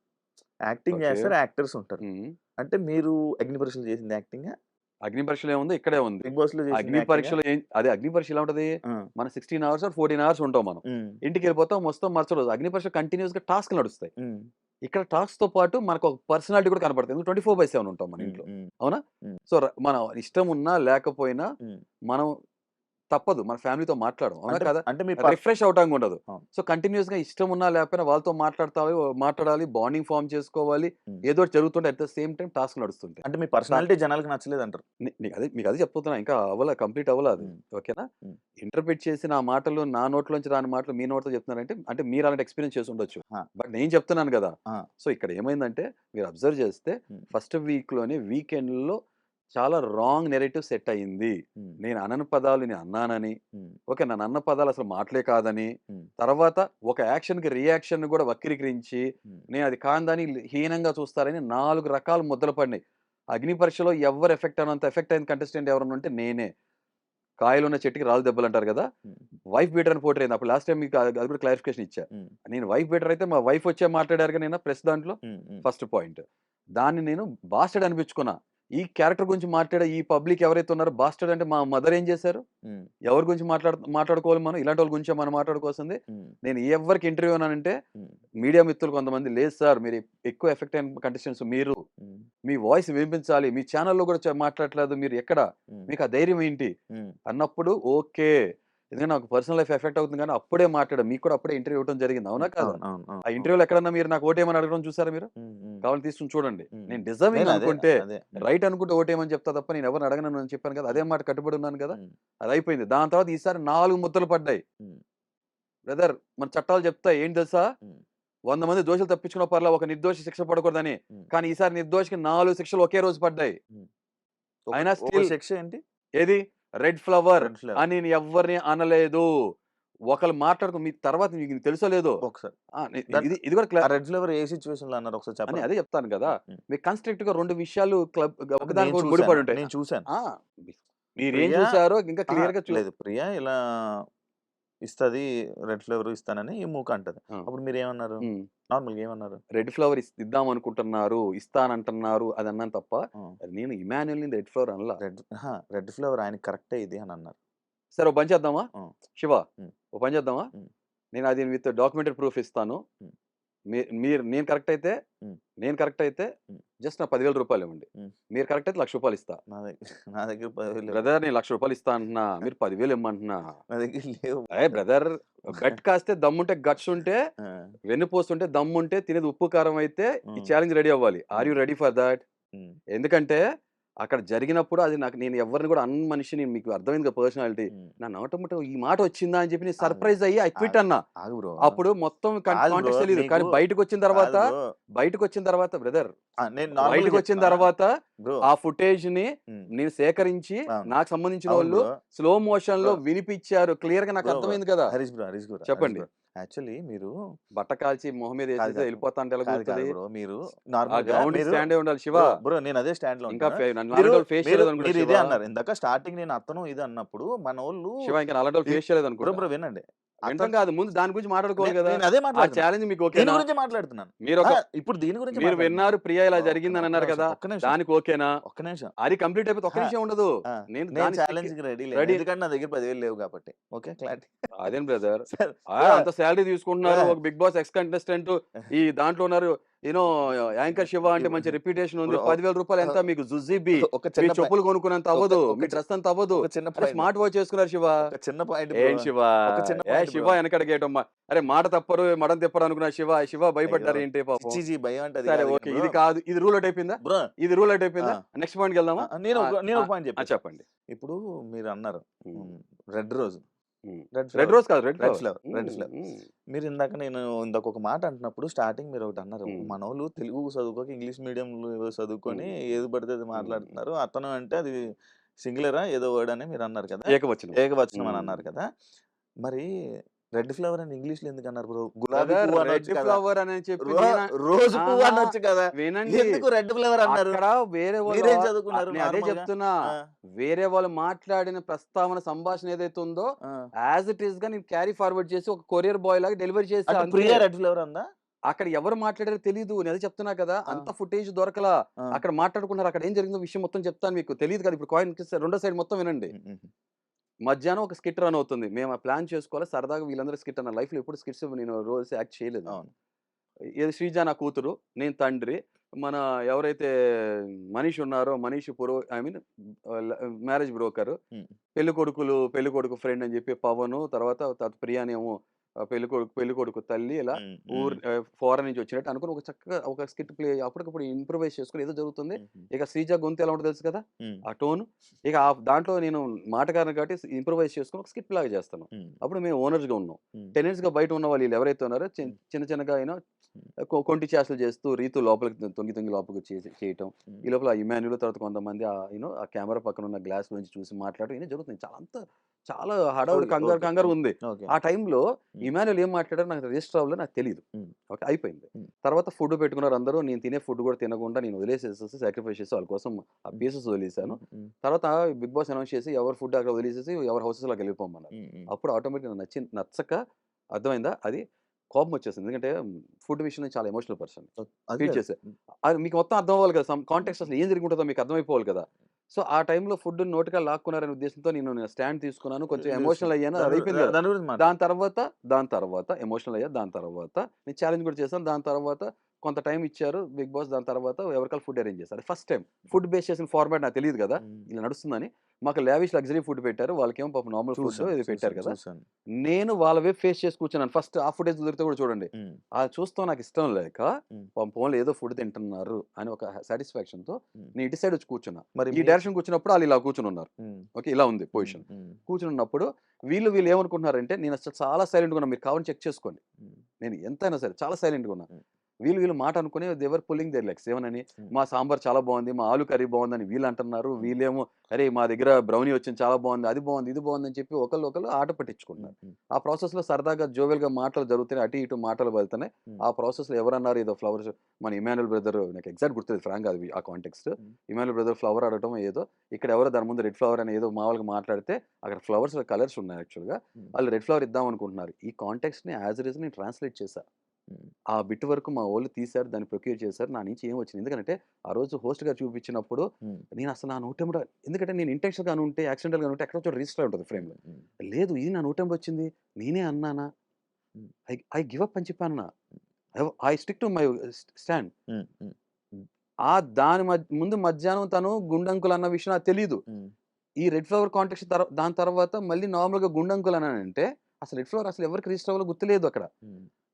Acting okay. చేస్తారు. యాక్టర్స్ ఉంటారు. హ్మ్. అంటే మీరు అగ్ని పరీక్షలు చేసింది యాక్టింగా? అగ్ని పరీక్షలో ఏముంది? ఇక్కడే ఉంది. బిగ్ బాస్‌లో చేసింది అగ్ని యాక్టింగా? పరీక్షలో అదే అగ్ని పరీక్ష ఎలా ఉంటది? ఆ! మనం 16 అవర్స్ ఆర్ 14 అవర్స్ ఉంటాం మనం. హ్మ్. ఇంటికెళ్ళిపోతాం, వస్తాం మరుసటి రోజు. అగ్ని పరీక్ష కంటిన్యూయస్‌గా టాస్క్‌లు నడుస్తాయి. హ్మ్. ఇక్కడ టాస్క్‌తో పాటు మనకొక పర్సనాలిటీ కూడా కనపడుతుంది. ఎందుకంటే 24/7 ఉంటాం మన హ్మ్. ఇంట్లో. హ్మ్. అవునా? హ్మ్. సో, మన ఇష్టం ఉన్నా లేకపోయినా హ్మ్. మనం తప్పదు. మన ఫ్యామిలీతో మాట్లాడం. అవునా అంటే కాదా? అంటే మీ రిఫ్రెష్ అవ్వటానికి ఉండదు. అవును. సో, కంటిన్యూయస్‌గా ఇష్టం ఉన్నా లేకపోయినా వాళ్ళతో మాట్లాడాలి, బాండింగ్ ఫార్మ్ చేసుకోవాలి. హ్మ్. ఏదో ఒకటి జరుగుతుంటే అట్ ద సేమ్ టైమ్ టాస్క్‌లు నడుస్తుంటాయి. అంటే మీ ట పర్సనాలిటీ జనాలకి నచ్చలేదంటారు. మీకు అదే చెప్తున్నా. ఇంకా కంప్లీట్ అవ్వల అది. హ్మ్. ఓకేనా? హ్మ్. ఇంటర్ప్రిట్ చేసి నా మాటలు నా నోట్లోంచి రాని మాటలు మీ నోటితో చెప్తున్నారంటే అంటే మీరు అలాంటి ఎక్స్‌పీరియన్స్ చేసి ఉండొచ్చు. ఆ! బట్ నేను చెప్తున్నాను గదా! ఆ! సో, ఇక్కడ ఏమైందంటే మీరు అబ్జర్వ్ చేస్తే హ్మ్. ఫస్ట్ వీక్‌లోనే వీకెండ్‌లో చాలా రాంగ్ నెరేటివ్ సెట్ అయింది. ఉమ్, నేను అనని పదాలు నేను అన్నానని, ఉమ్, ఓకే నన్ను అన్న పదాలు అసలు మాటలే కాదని, ఉమ్, తర్వాత ఒక యాక్షన్‌కి రియాక్షన్ కూడా వక్రీకరించి, ఉమ్, నేను అది కాందని హీనంగా చూస్తారని 4 రకాల ముద్దలు పడినాయి. అగ్ని పరీక్షలో ఎవ్వరు ఎఫెక్ట్ అవ్వనంత ఎఫెక్ట్ అయిన కంటెస్టెంట్ ఎవరైనా ఉంటే నేనే. కాయలున్న చెట్టుకి రాళ్ళు దెబ్బలంటారు గదా! ఉమ్, వైఫ్ బీటర్ అని పోట్రైంది. అప్పుడు లాస్ట్ టైమ్ మీకు అది కూడా క్లారిఫికేషన్ ఇచ్చా. ఉమ్, నేను వైఫ్ బీటర్ అయితే మా వైఫ్ వచ్చే మాట్లాడారుగా నిన్న ప్రెస్ దాంట్లో. ఉమ్, ఉమ్, ఫస్ట్ పాయింట్. దాన్ని నేను బాస్టర్డ్ అనిపించుకున్నా. ఈ క్యారెక్టర్ గురించి మాట్లాడే ఈ పబ్లిక్ ఎవరైతే ఉన్నారో బాస్టర్డ్ అంటే మా మదర్ ఏం చేశారు? ఉమ్, ఎవరి గురించి మాట్లాడుకోవాలి మనం? ఇలాంటోళ్ళ గురించే మనం మాట్లాడుకోవాల్సింది. ఉమ్, నేను ఎవ్వరికి ఇంటర్వ్యూ అన్నానంటే ఉమ్, మీడియా మిత్రులు కొంతమంది లేదు సార్ మీరు ఎక్కువ ఎఫెక్ట్ అయిన కంటెస్టెంట్స్ మీరు. ఉమ్, మీ వాయిస్ వినిపించాలి. మీ ఛానెల్‌లో కూడా మాట్లాడట్లేదు. మీరు ఎక్కడ? ఉమ్, మీకు ఆ ధైర్యం ఏంటి? ఉమ్, అన్నప్పుడు ఓకే. ఎందుకంటే నాకు పర్సనల్ లైఫ్ ఎఫెక్ట్ అవుతుంది కానీ అప్పుడే మాట్లాడా. మీకు కూడా అప్పుడే ఇంటర్వ్యూ ఇవ్వడం జరిగింది. అవునా కాదా? అవును అవును అవును ఆ అవును. ఇంటర్వ్యూలో ఎక్కడన్నా మీరు నాకు ఓటేయమని అడగడం చూసారా మీరు? ఉమ్, ఉమ్, కావాలంటే తీసుకొని చూడండి. ఉమ్, నేను ఉమ్. డిజర్వింగ్ నేను అదే అనుకుంటే, అదే ఉమ్, రైట్ అనుకుంటే ఓటేయమని చెప్తా తప్ప నేను ఎవరిని అడగనని అని చెప్పాను కదా! అదే ఉమ్, మాట కట్టుబడి ఉన్నాను కదా! ఉమ్, అది అయిపోయింది. దాని తర్వాత ఈసారి 4 ముద్దలు పడ్డాయి. ఉమ్, బ్రదర్ మన చట్టాలు చెప్తాయి ఏంటి తెలుసా? ఉమ్, 100 మంది దోషులు తప్పించుకున్న పర్లా ఒక నిర్దోషి శిక్ష పడకూడదని. ఉమ్, కానీ ఈసారి నిర్దోషికి 4 శిక్షలు ఒకే రోజు పడ్డాయి. ఉమ్. అయినా ఒక స్టిల్ సెక్షన్ ఏంటి? ఏది రెడ్ ఫ్లవర్ రెడ్ ఫ్లేవర్. అని నేను ఎవ్వరిని అనలేదు. ఒకళ్ళు మాట్లాడుకో మీ తర్వాత మీకు తెలుసో లేదో ఒకసారి దాన్ ఇది ఇది కూడా ఆ రెడ్ ఫ్లేవర్ ఏ సిట్యుయేషన్ లో అన్నారు ఒకసారి అని చెప్పరా? అదే చెప్తాను కదా! ఉమ్, ఉమ్. మీకు కన్‌స్ట్రక్ట్‌గా 2 విషయాలు నేను ఒకదానికొకటి చూసాను ముడిపడి ఉంటాయి. నేను చూసాను ఆ! మీరేం ప్రియా చూసారో ఇంకా అహా! క్లియర్‌గా లేదు. ప్రియా ఇలా ఇస్తది. రెడ్ ఫ్లేవర్ ఇస్తానని ఈ మూక అంటది. ఆ! అప్పుడు మీరేమన్నారు? హ్మ్. నార్మల్‌గా ఏమన్నారు? రెడ్ ఫ్లవర్ ఇద్దామనుకుంటున్నారు, ఇస్తానంటున్నారు అది అన్నాను తప్ప, ఆ! నేను ఇమాన్యుయల్‌ని రెడ్ ఫ్లవర్ అనలా. రెడ్ ఫ్లేవర్ ఆయనకి కరెక్టే ఇది అని అన్నారు. సరే ఓ పని చేద్దామా? ఆ! శివ హ్మ్. ఓ పని చేద్దామా? హ్మ్. నేను అది విత్ డాక్యుమెంటరీ ప్రూఫ్ ఇస్తాను. హ్మ్. మీరు హ్మ్. నేను కరెక్ట్ అయితే హ్మ్. జస్ట్ నాకు రూ. 10,000 ఇవ్వండి. హ్మ్. మీరు కరెక్ట్ అయితే రూ. 1,00,000 ఇస్తా. నా దగ్గర 10,000 లేవు. బ్రదర్ నేను రూ. 1,00,000 ఇస్తా అంటున్నా. మీరు 10,000 ఇమ్మంటున్నా. నా దగ్గర లేవు. బ్రదర్ బెట్ కాస్తే దమ్ముంటే గట్స్ ఉంటే, ఆ! వెన్నుపోస్తుంటే దమ్ముంటే తినేది ఉప్పు కారం అయితే ఈ హ్మ్. ఛాలెంజ్ రెడీ అవ్వాలి. ఆర్ హ్మ్. You ready for that? హ్మ్. ఎందుకంటే అక్కడ జరిగినప్పుడు అది నేను ఎవరిని కూడా అన్న మనిషిని మీకు అర్థమైంది కదా పర్సనాలిటీ. హ్మ్. నా నోటమ్మట ఈ మాట వచ్చిందా అని చెప్పి నేను ఆగు. సర్ప్రైజ్ అయ్యి ఐ క్విట్ ఆగు. అన్నా. ఆగు బ్రో. అప్పుడు మొత్తం కాదు బ్రో. కాంటెక్స్ట్ తెలీదు. కానీ నీకు బయటకొచ్చిన కాదు బ్రో. తర్వాత బ్రదర్ నేను నార్మల్‌గా బయటకొచ్చిన చెప్తున్నా. తర్వాత బ్రో. ఆ ఫుటేజ్‌ని హ్మ్. నేను సేకరించి అవును. నాకు సంబంధించిన అవును వాళ్ళు బ్రో. స్లో మోషన్‌లో బ్రో. వినిపిచ్చారు. క్లియర్‌గా నాకు బ్రో. అర్థమైంది కదా! హరీష్ చెప్పండి. బ్రో. యాక్చువల్లీ మీరు బట్ట కాల్చి మొహం మీద కాదు ఏసేసి కాదు. ఎళ్ళిపోతా అంటే ఎలా కాదు కుదురుతది? బ్రో. మీరు ఆ నార్మల్‌గా గ్రౌండ్‌కి మీరు స్టాండే ఉండాలి శివ. బ్రో నేను అదే స్టాండ్‌లో ఇంకా ఉంటాను. నన్ను మీరు అలాంటోళ్ళు ఫేస్ మీరు చేయలేదనుకుంటా మీరు శివ. ఇదే అన్నారు. ఇందాక స్టార్టింగ్ నేను అతను ఇది అన్నప్పుడు మనోళ్ళు శివ ఇంకా అలాంటోళ్ళు ఇ ఫేస్ చేయలేదనుకుంటా. బ్రో వినండి. వినటం అతను కాదు. ముందు దాని గురించి మాట్లాడుకోవాలి కదా! నేను అదే ఆ మాట్లాడుతున్నా. ఛాలెంజ్ మీకు దీని ఓకేనా? గురించే మాట్లాడుతున్నాను. మీరొక ఇప్పుడు దీని గురించి మీరు మాట్లాడుతున్నాను. విన్నారు ప్రియా ఇలా ఒక్క జరిగిందని ఒక్క అన్నారు నిమిషం. కదా! ఒక్క నిమిషం. దానికి ఓకేనా? ఒక్క నిమిషం. అది కంప్లీట్ అయిపోతే ఒక్క అహా! నిమిషం ఉండదు. ఆ! నేను నేను దాని స్టిక్ ఛాలెంజ్‌కి రెడీ లేను. రెడీ ఎందుకంటే నా దగ్గర 10,000 లేవు కాబట్టి. ఓకే. క్లారిటీ. అదేం బ్రదర్. సరే. బ్రో అంత సాలరీ తీసుకుంటున్నారు. బ్రో ఒక బిగ్ బాస్ ఎక్స్ కంటెస్టెంట్ ఈ దాంట్లో ఉన్నారు. యూ నో యాంకర్ శివ అంటే ఇవ్ మంచి రెప్యుటేషన్ ఉంది. బ్రో రూ. 10,000 ఎంత మీకు జుజుబీ. ఒక మీ చిన్న చెప్పులు కొనుక్కునేంత ఒక అవ్వదు. ఒక మీ చి డ్రెస్ అంత అవ్వదు. ఒక చిన్న అరే పాయింట్. స్మార్ట్ వాచ్ చేసుకున్నారు శివ. ఒక చిన్న పాయింట్ బ్రో. ఏం శివ? ఒక చిన్న పాయింట్ శివ బ్రో. వెనకడిగేయటం అరే మాట తప్పరు, మడం తిప్పరు అనుకున్న శివ అయ్యో! భయపడ్డారు ఏంటి ఛీ! పాపం. ఛీ! ఛీ! భయం అంటే అది సరే కాదు గాని ఓకే. బ్రో. ఇది కాదు. ఇది రూల్ ఔట్ అయిపోయిందా? బ్రో ఇది రూల్ ఔట్ ఆ! అయిపోయిందా? నెక్స్ట్ పాయింట్‌కి వెళ్దామా? నేను ఆ! నేను ఆ! ఒక పాయింట్ ఆ! చెప్పేస్తా. చెప్పండి. ఇప్పుడు మీరన్నారు. Hmm. Red rose. Hmm. Red red flower. Rose కాదు. Red flower. Red hmm. Flower. Hmm. మీరు ఇందాక ఒక మాట అంటున్నప్పుడు స్టార్టింగ్ మీరు ఒకటి అన్నారు. హ్మ్. మనోళ్ళు తెలుగు చదువుకోక ఇంగ్లీష్ మీడియంలో చదువుకొని హ్మ్. ఏది పడితే అది హ్మ్. మాట్లాడుతున్నారు. అతను అంటే అది సింగులరా ఏదో వర్డ్ అని మీరు అన్నారు కదా! ఏకవచనం. ఏకవచనం అని హ్మ్. అన్నారు కదా! మరి రెడ్ ఫ్లవర్ అని ఇంగ్లీష్‌లో ఎందుకన్నారు బ్రో? గులాబీ బ్రదర్ పువ్వు రెడ్ అనొచ్చు కదా! ఫ్లవర్ అని చెప్పి రో నేను రోజ్ పువ్వు ఆహా! అనొచ్చు కదా! వినండి. ఎందుకు రెడ్ ఫ్లవర్ అన్నారు? అక్కడ వేరే వాళ్ళు మీరేం చదువుకున్నారు నేను అదే నార్మల్‌గా? చెప్తున్నా. ఆ! వేరే వాళ్ళు మాట్లాడిన ప్రస్తావన సంభాషణ ఏదైతే ఉందో ఆ! యాజ్ ఇట్ ఈస్‌గా నేను క్యారీ ఫార్వర్డ్ చేసి ఒక కొరియర్ బాయ్ లాగా డెలివరీ చేశా అంటే అంతే. ప్రియా రెడ్ ఫ్లవర్ అందా? అక్కడ ఎవరు మాట్లాడారో తెలీదు. నేను అదే చెప్తున్నా కదా! ఆ! అంత ఫుటేజ్ దొరకలా. ఆ! అక్కడ మాట్లాడుకున్నారు. అక్కడ ఏం జరిగిందో విషయం మొత్తం చెప్తాను మీకు. తెలీదు కదా! ఇప్పుడు కాయిన్‌కి రెండో సైడ్ మొత్తం వినండి. హుహు. మధ్యాహ్నం ఒక స్కిట్ రన్ అవుతుంది. మేము ఆ ప్లాన్ చేసుకోవాలి. సరదాగా వీళ్ళందరూ స్కిట్ నా లైఫ్‌లో ఎప్పుడు స్కిట్స్ నేను రోల్స్ యాక్ట్ చేయలేదు నేను. అవును. ఏది శ్రీజ నా కూతురు, నేను తండ్రి. మన ఎవరైతే మనీష్ ఉన్నారో Manish I mean marriage broker. హ్మ్. పెళ్ళికొడుకు ఫ్రెండ్ అని చెప్పి పవను, తర్వాత ప్రియానేమో పెళ్ళికొడుకు తల్లి ఇలా హ్మ్. హ్మ్. ఫారెన్ నుంచి వచ్చినట్టు అనుకుని ఒక చక్కగా ఒక స్కిట్ ప్లే అప్పటికప్పుడు ఇంప్రూవైజ్ చేసుకొని ఏదో జరుగుతుంది. హుహు. ఇక శ్రీజ గొంతు ఎలా ఉంటదో తెలుసు కదా! హ్మ్. ఆ టోన్. ఇక దాంట్లో నేను మాటగారని కాబట్టి ఇంప్రూవైజ్ చేసుకొని ఒక స్కిట్ లాగా చేస్తాను. హ్మ్. అప్పుడు మేము ఓనర్స్‌గా ఉన్నాం. హ్మ్. టెనెంట్స్‌గా బయట ఉన్న వాళ్ళు ఈళ్ళు ఎవరైతే ఉన్నారో హ్మ్. చిన్న చిన్నగా కొంటి చేష్టలు చేస్తూ రీతు లోపలికి తొంగి తొంగి లోపలికి చేయటం. ఈ లోపల ఇమాన్యుల్ తర్వాత కొంతమంది ఆ కెమెరా పక్కన ఉన్న గ్లాస్ నుంచి చూసి మాట్లాడటం ఇవన్నీ జరుగుతుంది. చాలా హడావుడి ఓకే. కంగారు ఓకే. కంగారు ఉంది. ఓకే. ఆ టైంలో ఇమాన్యుల్ ఏం మాట్లాడారో నాకు రిజిస్టర్ అవ్వలేదు, నాకు తెలీదు. ఓకే, అయిపోయింది. తర్వాత ఫుడ్ పెట్టుకున్నారు అందరూ. నేను తినే ఫుడ్ కూడా తినకుండా నేను వదిలేసేసేసి సాక్రిఫైస్ చేసి వాళ్ళ కోసం ఆ పీసెస్ వదిలేసాను. తర్వాత బిగ్ బాస్ అనౌన్స్ చేసి ఎవరు ఫుడ్ అక్కడ వదిలేసేసి ఎవరి హౌసెస్‌లోకి వెళ్ళిపోమన్నారు. అప్పుడు ఆటోమేటిక్‌గా నచ్చక అర్థమైందా అది? కోపం వచ్చేసింది. ఎందుకంటే ఫుడ్ విషయంలో చాలా ఎమోషనల్ పర్సన్. అది ఫీల్ కాదు. చేశా. అది మీకు మొత్తం అర్థం అవ్వాలి కదా! కాంటెక్స్ట్ అసలు ఏం జరిగి ఉంటదో మీకు అర్థమైపోవాలి కదా! సో, ఆ టైంలో ఫుడ్‌ని నోటికా లాక్కున్నారనే ఉద్దేశంతో నేను స్టాండ్ తీసుకున్నాను. కొంచెం ఎమోషనల్ అయ్యాను. అది అయిపోయింది కదా! దాని గురించి దాని తర్వాత ఎమోషనల్ అయ్యా. దాని తర్వాత నేను ఛాలెంజ్ కూడా చేశాను. దాని తర్వాత కొంత టైం ఇచ్చారు బిగ్ బాస్. దాని తర్వాత ఎవరికాళ్ళు ఫుడ్ అరేంజ్ చేశారు. ఫస్ట్ టైమ్ ఫుడ్ బేస్ చేసిన ఫార్మాట్ నాకు తెలీదు కదా! ఇలా నడుస్తుందని. మాకు లావిష్ లగ్జరీ ఫుడ్ పెట్టారు. వాళ్ళకేమో పాపం నార్మల్ ఫుడ్ ఇది పెట్టారు కదా! చూసాను. నేను వాళ్ళ వైపు ఫేస్ చేసి కూర్చున్నాను. ఫస్ట్ ఆ ఫుటేజ్ కుదిరితే కూడా చూడండి. అది చూస్తాం నాకు ఇష్టం లేక పోన్లే ఏదో ఫుడ్ తింటున్నారు అని ఒక సాటిస్ఫాక్షన్‌తో నేను ఇటు సైడ్ వచ్చి కూర్చున్నా. మరి ఈ డైరెక్షన్ కూర్చున్నప్పుడు ఆళ్ళు ఇలా కూర్చొనున్నారు. ఓకే, ఇలా ఉంది పొజిషన్. కూర్చున్నప్పుడు వీళ్ళు ఏమనుకుంటున్నారంటే నేను అసలు చాలా సైలెంట్‌గా ఉన్నా. మీరు కావాలని చెక్ చేసుకోండి. నేను ఎంతైనా సరే చాలా సైలెంట్‌గా ఉన్నా. వీళ్ళు మాట అనుకుని they were pulling their legs. ఏమనని మా సాంబార్ చాలా బాగుంది, మా ఆలు కర్రీ బాగుందని వీళ్ళు అంటున్నారు. వీళ్ళేమో అరే మా దగ్గర బ్రౌనీ వచ్చింది చాలా బాగుంది, అది బాగుంది, ఇది బాగుంది అని చెప్పి ఒకళ్ళు ఆట పట్టించుకుంటున్నారు. ఆ ప్రాసెస్‌లో సరదాగా జోవెల్‌గా మాటలు జరుగుతున్నాయి. అటు ఇటు మాటలు వెళ్తున్నాయి. ఆ ప్రాసెస్‌లో ఎవరన్నారు ఏదో ఫ్లవర్స్ మన ఇమాన్యుల్ బ్రదర్ నాకు ఎగ్జాక్ట్ గుర్తులేదు ఫ్రాంక్‌గా అది ఆ కాంటెక్స్ట్. ఇమాన్యుల్ బ్రదర్ ఫ్లవర్ అడగటం ఏదో ఇక్కడ ఎవరో దాని ముందు రెడ్ ఫ్లవర్ అని ఏదో మామూలుగా మాట్లాడితే అక్కడ ఫ్లవర్స్ కలర్స్ ఉన్నాయి యాక్చువల్‌గా. వాళ్ళు రెడ్ ఫ్లవర్ ఇద్దాం అనుకుంటున్నారు. ఈ కాంటెక్స్ట్‌ని యాజ్ ఇట్ ఈజ్ నేను ట్రాన్స్‌లేట్ చేశా. ఆ బిట్ వరకు మా వోళ్ళు తీశారు. దాన్ని ప్రొక్యూర్ చేశారు. నా నుంచి ఏం వచ్చింది. ఎందుకంటే ఆ రోజు హోస్ట్‌గా చూపించినప్పుడు నేను అసలు నా నోటెంబడ ఎందుకంటే నేను ఇంటెన్షనల్‌గా అనుంటే, యాక్సిడెంటల్‌గా అనుంటే ఎక్కడో చోట రిజిస్టర్ అయి ఉంటది ఫ్రేమ్‌లో. లేదు ఇది నా నోటెంబడ వచ్చింది. నేనే అన్నానా? ఐ గివ్ అప్ అని చెప్పానన్నా. I stick to my stand. ఆ దాని ముందు మధ్యాహ్నం తను గుండంకుల్ అన్న విషయం నాకు తెలీదు. ఈ రెడ్ ఫ్లవర్ కాంటెక్స్ట్ దాని తర్వాత మళ్ళీ నార్మల్‌గా గుండంకుల్ అన్నానంటే అసలు రెడ్ ఫ్లవర్ అసలు ఎవరికి రిజిస్టర్ అవ్వాలో గుర్తులేదు అక్కడ.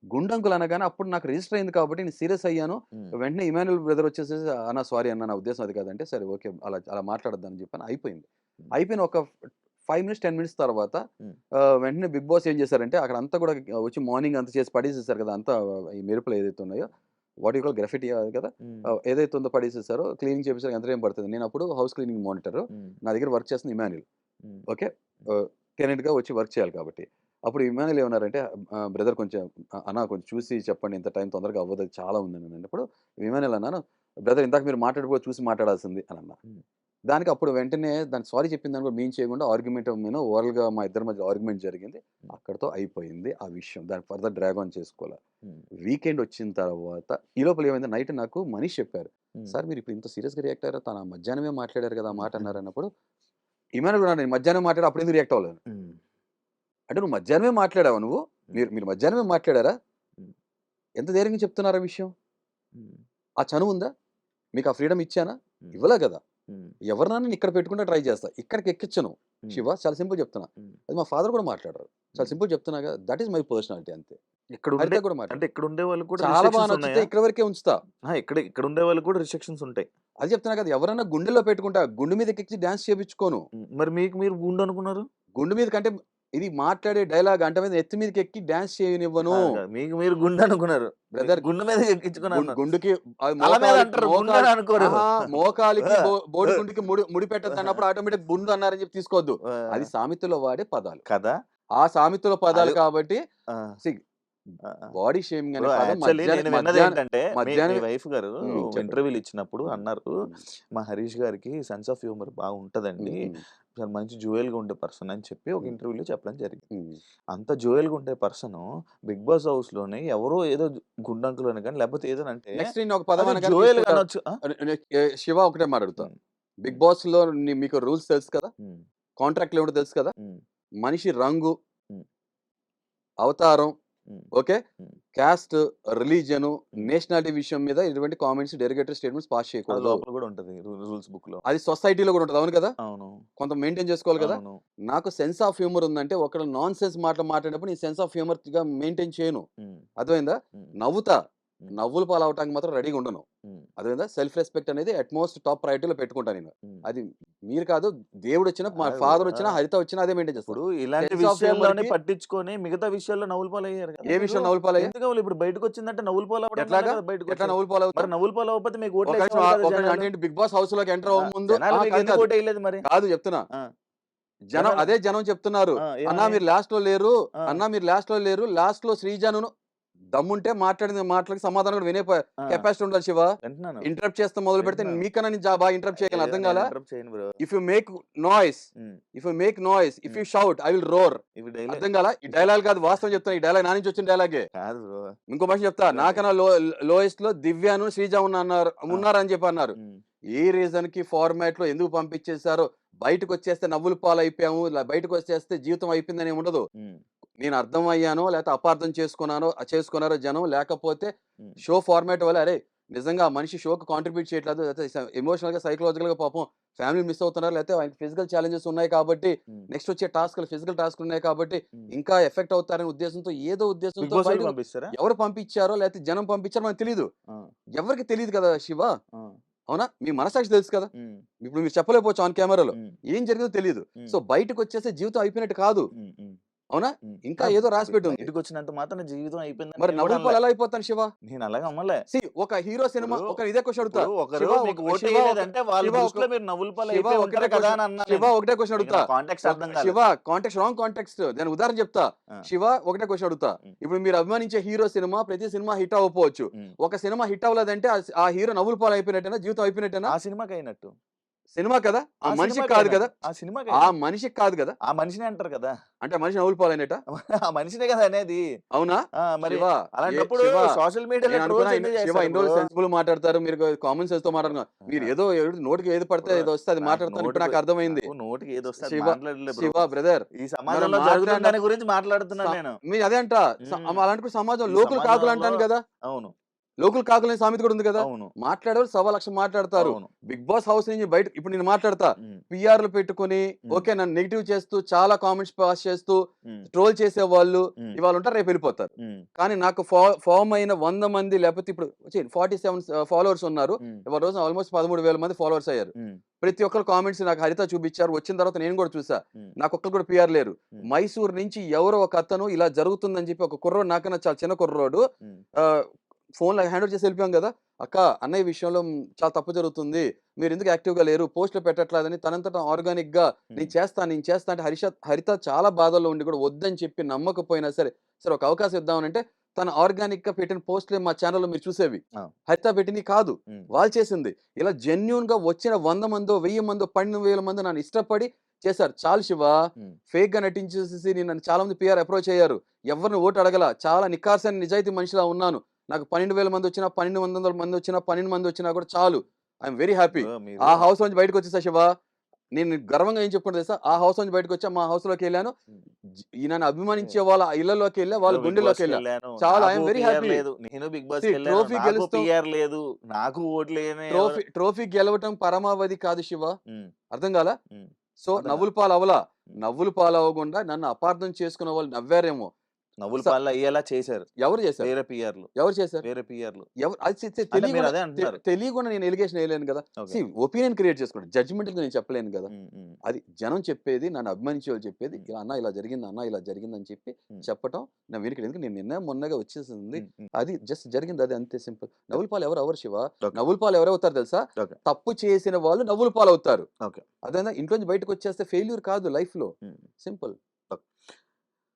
గుండంకుల్ అనగానే అప్పుడు నాకు రిజిస్టర్ అయింది కాబట్టి నేను సీరియస్ అయ్యాను. వెంటనే ఇమాన్యుల్ బ్రదర్ వచ్చేసేసి అన్న సారీ అన్న నా ఉద్దేశం అది కాదంటే సరే ఓకే అలా మాట్లాడొద్దని చెప్పాను. అయిపోయింది. అయిపోయిన ఒక 5 మినిట్స్ 10 మినిట్స్ తర్వాత వెంటనే బిగ్ బాస్ ఏం చేశారంటే అక్కడ అంతా కూడా వచ్చి మార్నింగ్ అంతా చేసి పడేసేసారు కదా! అంతా ఈ మెరుపులు ఏదైతే ఉన్నాయో వాట్ యూ కాల్ గ్రాఫిటీ అది కదా! ఏదైతే ఉందో పడేసేసారో క్లీనింగ్ చేపించడానికి ఎంత టైం పడుతుంది. నేను అప్పుడు హౌస్ క్లీనింగ్ మానిటర్. నా దగ్గర వర్క్ చేస్తుంది ఇమాన్యుల్. ఓకే, టెనెంట్‌గా వచ్చి వర్క్ చేయాలి కాబట్టి. అప్పుడు ఇమాన్యుల్ ఏమన్నారంటే బ్రదర్ కొంచెం అన్న కొంచెం చూసి చెప్పండి ఇంత టైం తొందరగా అవ్వదు అది చాలా ఉందని అన్నప్పుడు ఇమాన్యుల్ అన్నాను బ్రదర్ ఇందాక మీరు మాట్లాడిపో చూసి మాట్లాడాల్సింది అని అన్నా. దానికి అప్పుడు వెంటనే దానికి సారీ చెప్పిన దాన్ని కూడా మీన్ చేయకుండా ఆర్గ్యుమెంట్ మీద ఓవరాల్‌గా మా ఇద్దరి మధ్య ఆర్గ్యుమెంట్ జరిగింది. అక్కడితో అయిపోయింది ఆ విషయం. దాన్ని ఫర్దర్ డ్రాగ్ ఆన్ చేసుకోలే. వీకెండ్ వచ్చిన తర్వాత ఈ లోపల ఏమైంది నైట్ నాకు మనీష్ చెప్పారు. సార్ మీరు ఇప్పుడు ఇంత సీరియస్‌గా రియాక్ట్ అయ్యారు. తన మధ్యాహ్నమే మాట్లాడారు కదా! ఆ మాట అన్నారు అన్నప్పుడు ఇమాన్యుల్ కూడా నేను మధ్యాహ్నం మాట్లాడి అప్పుడు ఎందుకు రియాక్ట్ అవ్వలేదు. అంటే నువ్వు మధ్యాహ్నమే మాట్లాడావా నువ్వు? మీరు మధ్యాహ్నమే మాట్లాడారా? ఎంత ధైర్యంగా చెప్తున్నారు ఆ విషయం? ఆ చనువుందా? మీకు ఆ ఫ్రీడమ్ ఇచ్చానా? ఇవ్వలే కదా! ఎవరినైనా ఇక్కడ పెట్టుకుంటే ట్రై చేస్తా. ఇక్కడికి ఎక్కించను. శివ చాలా సింపుల్ చెప్తున్నా. అది మా ఫాదర్ కూడా మాట్లాడరు. చాలా సింపుల్ చెప్తున్నా కదా! దట్ ఈస్ మై పర్సనాలిటీ అంతే. హరిత కూడా అంటే మాట్లాడరు. ఇక్కడ ఉండే వాళ్ళకి కూడా చాలా బాగా రిస్ట్రిక్షన్స్ నచ్చితే ఉన్నాయా? ఇక్కడి వరకే ఉంచుతా. ఇక్కడ ఉండే వాళ్ళకి కూడా రిస్ట్రిక్షన్స్ ఉంటాయి. అది చెప్తున్నా కదా! ఎవరైనా గుండెల్లో పెట్టుకుంటా. గుండె మీదకి ఎక్కి డాన్స్ చేపించుకోను. మరి మీకు మీరు గుండు అనుకున్నారు? గుండె మీద కంటే ఇది మాట్లాడే డైలాగ్ అంటే మీద ఎత్తి మీదకి ఎక్కి డాన్స్ చేయనివ్వను. మీకు మీరు గుండు అనుకున్నారు. బ్రదర్ గుండు మీద ఎక్కించుకున్నారు. గుండుకి తల మీద అంటారు గుండు అని అనుకోరు. మోకాలికి బోడి గుండుకి ముడి పెట్టద్దు అన్నప్పుడు ఆటోమేటిక్ గుండు అన్నారని చెప్పి తీసుకోవద్దు. అది సామెతలో వాడే పదాలు కదా! ఆ సామెతలో పదాలు అది కాబట్టి బాడీ షేమింగ్ అనే పదం యాక్చువల్లీ నేను విన్నది ఏంటంటే మీ మధ్యాహ్నం వైఫ్ గారు చెప్పండి. ఇంటర్వ్యూలు ఇచ్చినప్పుడు అన్నారు మా హరీష్ గారికి సెన్స్ ఆఫ్ హ్యూమర్ బాగుంటదండి. చాలా మంచి జోయల్‌గా ఉండే పర్సన్ అని చెప్పి ఒక ఇంటర్వ్యూలో చెప్పడం జరిగింది. అంత జోయల్‌గా ఉండే పర్సన్ బిగ్ బాస్ హౌస్‌లోనే ఎవరో ఏదో గుండంకులు అని కానీ లేకపోతే ఏదో అంటే నెక్స్ట్ నేను ఒక పదం అది జోయల్ గా అనొచ్చు. శివ ఒకటే మాట్లాడుతా. బిగ్ బాస్ లో మీకు రూల్స్ తెలుసు కదా, కాంట్రాక్ట్ ఏమిటో తెలుసు కదా. మనిషి రంగు, అవతారం, ఓకే, క్యాస్ట్, రిలీజియన్, నేషనాలిటీ విషయం మీద ఇటువంటి కామెంట్స్ డెరిగేటరీ స్టేట్మెంట్స్ పాస్ చేయకూడదు. లోపల కూడా ఉంటది రూల్స్ బుక్ లో. అది సొసైటీలో కూడా ఉంటుంది. అవును కదా, అవును, కొంత మెయింటైన్ చేసుకోవాలి కదా. అవును. నాకు సెన్స్ ఆఫ్ హ్యూమర్ ఉందంటే ఒకళ్ళు నాన్ సెన్స్ మాటలు మాట్లాడినప్పుడు నేను సెన్స్ ఆఫ్ హ్యూమర్ గా మెయింటైన్ చేయను. అర్థమైందా? నవ్వుతా, నవ్వులు పాలవటానికి మాత్రం రెడీగా ఉండను. ఉమ్, అదేవిధంగా సెల్ఫ్ రెస్పెక్ట్ అనేది అట్మోస్ట్ టాప్ ప్రయారిటీలో పెట్టుకుంటాను నేను. ఉమ్. అది మీరు కాదు, దేవుడు వచ్చినా, మా కాదు, ఫాదర్ వచ్చినా, హరిత వచ్చినా అదే మెయింటైన్ చేస్తాను. ఇప్పుడు ఇలాంటి Sense of విషయాల్లోనే humor కి- పట్టించుకొని మిగతా విషయాల్లో నవ్వులు పాలు అయ్యారు కదా ఏ మీరు. విషయం నవ్వులు పాలయ్యా? ఎందుకు అవ్వాలి? ఇప్పుడు బయటకు వచ్చిందంటే నవ్వులు పాలు అవ్వడం వల్లే ఎట్లాగా? కదా బయటకు ఎట్లా వచ్చేది. నవ్వులు పాలవుతా? మరి నవ్వులు పాలు అవ్వకపోతే మీకు ఒక ఓట్లు నిమిషం వేసేవాళ్ళు ఒక కదా నిమిషం, జనాలు. అంటే బిగ్ బాస్ హౌస్ లోకి ఎంటర్ అవ్వక ముందు జనాలు మీకు కాదు ఎందుకు కాదు ఓటు వేయలేదు మరి? కాదు చెప్తున్నా. ఆ, జనం జనాలు- అదే జనం చెప్తున్నారు, అన్నా ఏమని? మీరు లాస్ట్ లో లేరు, ఆ, అన్నా మీరు లాస్ట్ లో లేరు. లాస్ట్ లో శ్రీజాను దమ్ముంటే మాట్లాడిన మాటలకి సమాధానం కూడా వినే ఆ, కెపాసిటీ ఉండాలి శివ. వింటున్నాను. ఇంటరప్ట్ చేస్తే మొదలు పెడితే వింటున్నాను. మీకన్నా నేను బాగా ఇంటరప్ట్ చేయగలను, అర్థం కాలా? ఇంటరప్ట్ చేయను bro. If you make noise, if you make noise, if you shout, I will roar. ఇవి డైలాగ్ అర్థం కాలా? ఈ డైలాగ్ కాదు, వాస్తవం చెప్తాను. ఈ డైలాగ్ నా నుంచి వచ్చిన డైలాగే. కాదు బ్రో. ఇంకో భాష చెప్తా, నాకన్నా లోయెస్ట్ లో దివ్యాను శ్రీజ ఉన్నారని చెప్పి అన్నారు. ఏ రీజన్ కి ఫార్మాట్ లో ఎందుకు పంపించేశారో, బయటకు వచ్చేస్తే నవ్వులు పాలు అయిపోయాము, బయటకు వచ్చేస్తే జీవితం అయిపోయిందని ఏమి ఉండదు. నేను అర్థం అయ్యానో లేకపోతే అపార్థం చేసుకున్నారో జనం, లేకపోతే షో ఫార్మాట్ వల్ల అరే నిజంగా ఆ మనిషి షోకి కాంట్రిబ్యూట్ చేయట్లేదు, లేకపోతే ఎమోషనల్ గా సైకలాజికల్ గా పాపం ఫ్యామిలీ మిస్ అవుతున్నారు, లేకపోతే ఆయనకి ఫిజికల్ ఛాలెంజెస్ ఉన్నాయి కాబట్టి, నెక్స్ట్ వచ్చే ఫిజికల్ టాస్క్లు ఉన్నాయి కాబట్టి ఇంకా ఎఫెక్ట్ అవుతారనే ఉద్దేశంతో, ఏదో బిగ్ ఉద్దేశంతో బాస్ బయటకు పంపిస్తారా? ఎవరు పంపించారో లేకపోతే జనం పంపించారో మనకు తెలియదు. ఎవరికి తెలియదు కదా శివ, అవునా? మీ మనసాక్షి తెలుసు కదా. ఇప్పుడు మీరు చెప్పలేకపోవచ్చు ఆన్ కెమెరాలో ఏం జరిగిందో తెలియదు. సో బయటకు వచ్చేస్తే జీవితం అయిపోయినట్టు కాదు, అవునా? ఇంకా ఏదో రాసి పెట్టి ఉంది. ఇంటికి వచ్చినంత మాత్రం జీవితం అయిపోయింది. మరి నవ్వులు పాలు ఎలా అయిపోతాను శివ? నేను అలాగే అమ్మలే. ఒక హీరో సినిమా, ఇప్పుడు ఒక ఇదే క్వశ్చన్ అడుగుతా. ఒకరు శివ, మీకు ఒక- ఓటు శివ, వేయలేదంటే వాళ్ళ శివ, దృష్టిలో మీరు నవ్వులు పాలు శివ, అయిపోయి ఒకటే ఉంటారు కదా క్వశ్చన్, అని అన్నా శివ నేను. ఒకటే క్వశ్చన్ అడుగుతా. కాంటాక్ట్ అర్థం కాలేదు. శివ కాంటెక్స్ట్ రాంగ్ కాంటెక్స్ట్, నేను ఉదాహరణ చెప్తా. శివ ఒకటే క్వశ్చన్ అడుగుతా. ఇప్పుడు మీరు అభిమానించే హీరో సినిమా, ప్రతి సినిమా హిట్ అవ్వకపోవచ్చు. ఒక సినిమా హిట్ అవ్వలేదంటే ఆ హీరో నవ్వులు పాలు అయిపోయినట్టేనా, జీవితం అయిపోయినట్టేనా? ఆ సినిమాకి అయినట్టు. సినిమా కదా, ఆ మనిషికి సినిమాకి కాదు కదా, అయినట్టు. ఆ సినిమాకి ఆ అయినట్టు. మనిషికి కాదు కదా, ఆ మనిషిని అంటారు కదా. అంటే ఆ మనిషి నవ్వులు పాలు అయినట్ట, ఆ మనిషినే కదా అనేది. అవునా? మరి శివ, అలాంటప్పుడు శివ, సోషల్ నేను మీడియాలో అనుకున్నా ట్రోల్స్ ఎందుకు శివ చేస్తారు ఇన్ని రోజులు బ్రో? సెన్సిబుల్ మాట్లాడతారు, మీరు కామన్ సెన్స్ తో మాట్లాడుతున్నారు. మీరు ఏదో నోటికి ఏది పడితే ఏదో వస్తే అది నాకు మాట్లాడతారు. ఇప్పుడు నాకు నోటికి అర్థమైంది. నోటికి ఏది వస్తే అది శివ, మాట్లాడలే బ్రో. శివ బ్రదర్, ఈ సమాజంలో మనం జరుగుతున్న మాట్లాడిన దాని గురించి మాట్లాడుతున్నాను నేను. మీరు అదే అంట అలాంటి సమాజం ఈ లోకులు కాకులు సమాజంలో అంటాను కదా, అవును లోకులు కాకులు అనే సామెత కూడా ఉంది కదా. అవును మాట్లాడేవాళ్ళు 1,00,000 మాట్లాడతారు. అవును. బిగ్ బాస్ హౌస్ నుంచి బయట ఇప్పుడు నేను మాట్లాడతా, పిఆర్లు పెట్టుకుని ఓకే నన్ను నెగిటివ్ చేస్తూ, చాలా కామెంట్స్ పాస్ చేస్తూ, ట్రోల్ చేసే వాళ్ళు ఇవాళ ఉంటారు, రేపు వెళ్ళిపోతారు. కానీ నాకు ఫామ్ అయిన 100 మంది, లేకపోతే ఇప్పుడు 47 ఫాలోవర్స్ ఉన్నారు. ఇవాళ రోజు ఆల్మోస్ట్ 13,000 మంది ఫాలోవర్స్ అయ్యారు. ప్రతి ఒక్కరు కామెంట్స్ నాకు హరిత చూపించారు. వచ్చిన తర్వాత నేను కూడా చూసా, నాకు ఒక్కరు కూడా పిఆర్ లేరు. మైసూర్ నుంచి ఎవరో ఒక అతను ఇలా జరుగుతుందని చెప్పి, ఒక కుర్రోడు, నాకన్నా చాలా చిన్న కుర్రోడు, ఫోన్ లో హ్యాండ్ ఓవర్ చేసి వెళ్ళిపోయాం కదా, అక్క అన్నయ్య విషయంలో చాలా తప్పు జరుగుతుంది, మీరు ఎందుకు యాక్టివ్ గా లేరు, పోస్టులు పెట్టట్లేదని తనంతటా ఆర్గానిక్ గా నేను చేస్తా అంటే హరిత చాలా బాధల్లో ఉండి కూడా వద్దని చెప్పి నమ్మకపోయినా సరే ఒక అవకాశం ఇద్దామనంటే, తన ఆర్గానిక్ గా పెట్టిన పోస్టులే మా ఛానల్లో మీరు చూసేవి. హరిత పెట్టింది కాదు, వాళ్ళు చేసింది. ఇలా జెన్యూన్ గా వచ్చిన 100 మందో 1000 మందో 12,000 మంది నన్ను ఇష్టపడి చేశారు. చాలు శివ, ఫేక్ గా నటించేసి నన్ను చాలా మంది పిఆర్ అప్రోచ్ అయ్యారు. ఎవరిని ఓటు అడగల, చాలా నికార్సైన నిజాయితీ మనిషిలా ఉన్నాను. నాకు 12,000 మంది వచ్చినా, 1,200 మంది వచ్చినా, 12 మంది వచ్చినా కూడా చాలు, ఐఎమ్ వెరీ హ్యాపీ. ఆ హౌస్ నుంచి బయటకు వచ్చేసా శివ, నేను గర్వంగా ఏం చెప్పుకుంటా తెలుసా, ఆ హౌస్ నుంచి బయటకు వచ్చా, మా హౌస్ లోకి వెళ్ళాను, నన్ను అభిమానించే వాళ్ళ ఇళ్లలోకి వెళ్ళా, వాళ్ళ గుండెల్లోకి వెళ్ళా, చాలా ఐఎమ్ వెరీ హ్యాపీ. నేను బిగ్ బాస్ ట్రోఫీ గెలుస్తాం, లేదు, నాకు ఓట్లు ట్రోఫీ గెలవటం పరమావధి కాదు శివ, అర్థం కాలా? సో నవ్వులు పాలు అవలా, నవ్వులు పాలు అవ్వకుండా నన్ను అపార్థం చేసుకున్న వాళ్ళు నవ్వారేమో, నవ్వులు పాలు అయ్యేలా చేశారు. ఎవరు చేశారు? వేరే పిఆర్లు. ఎవరు చేశారు? వేరే పిఆర్లు. ఎవరు? తెలియకుండా నేను ఎలిగేషన్ వేయలేను కదా. ఒపీనియన్ క్రియేట్ చేసుకోండి, జడ్జిమెంట్ నేను చెప్పలేను కదా. అది జనం చెప్పేది, నన్ను అభిమానించే వాళ్ళు చెప్పేది, ఇలా అన్న ఇలా జరిగింది, అన్న ఇలా జరిగింది అని చెప్పి చెప్పటం నా వెనుక. ఎందుకు నేను నిన్న మొన్నగా వచ్చేసింది, అది జస్ట్ జరిగింది, అది అంతే సింపుల్. నవ్వుల పాలు ఎవరు శివ? నవ్వుల పాలు ఎవరవుతారు తెలుసా? తప్పు చేసిన వాళ్ళు నవ్వుల పాలు అవుతారు. అదే ఇంట్లోంచి బయటకు వచ్చేస్తే ఫెయిల్యూర్ కాదు లైఫ్ లో, సింపుల్.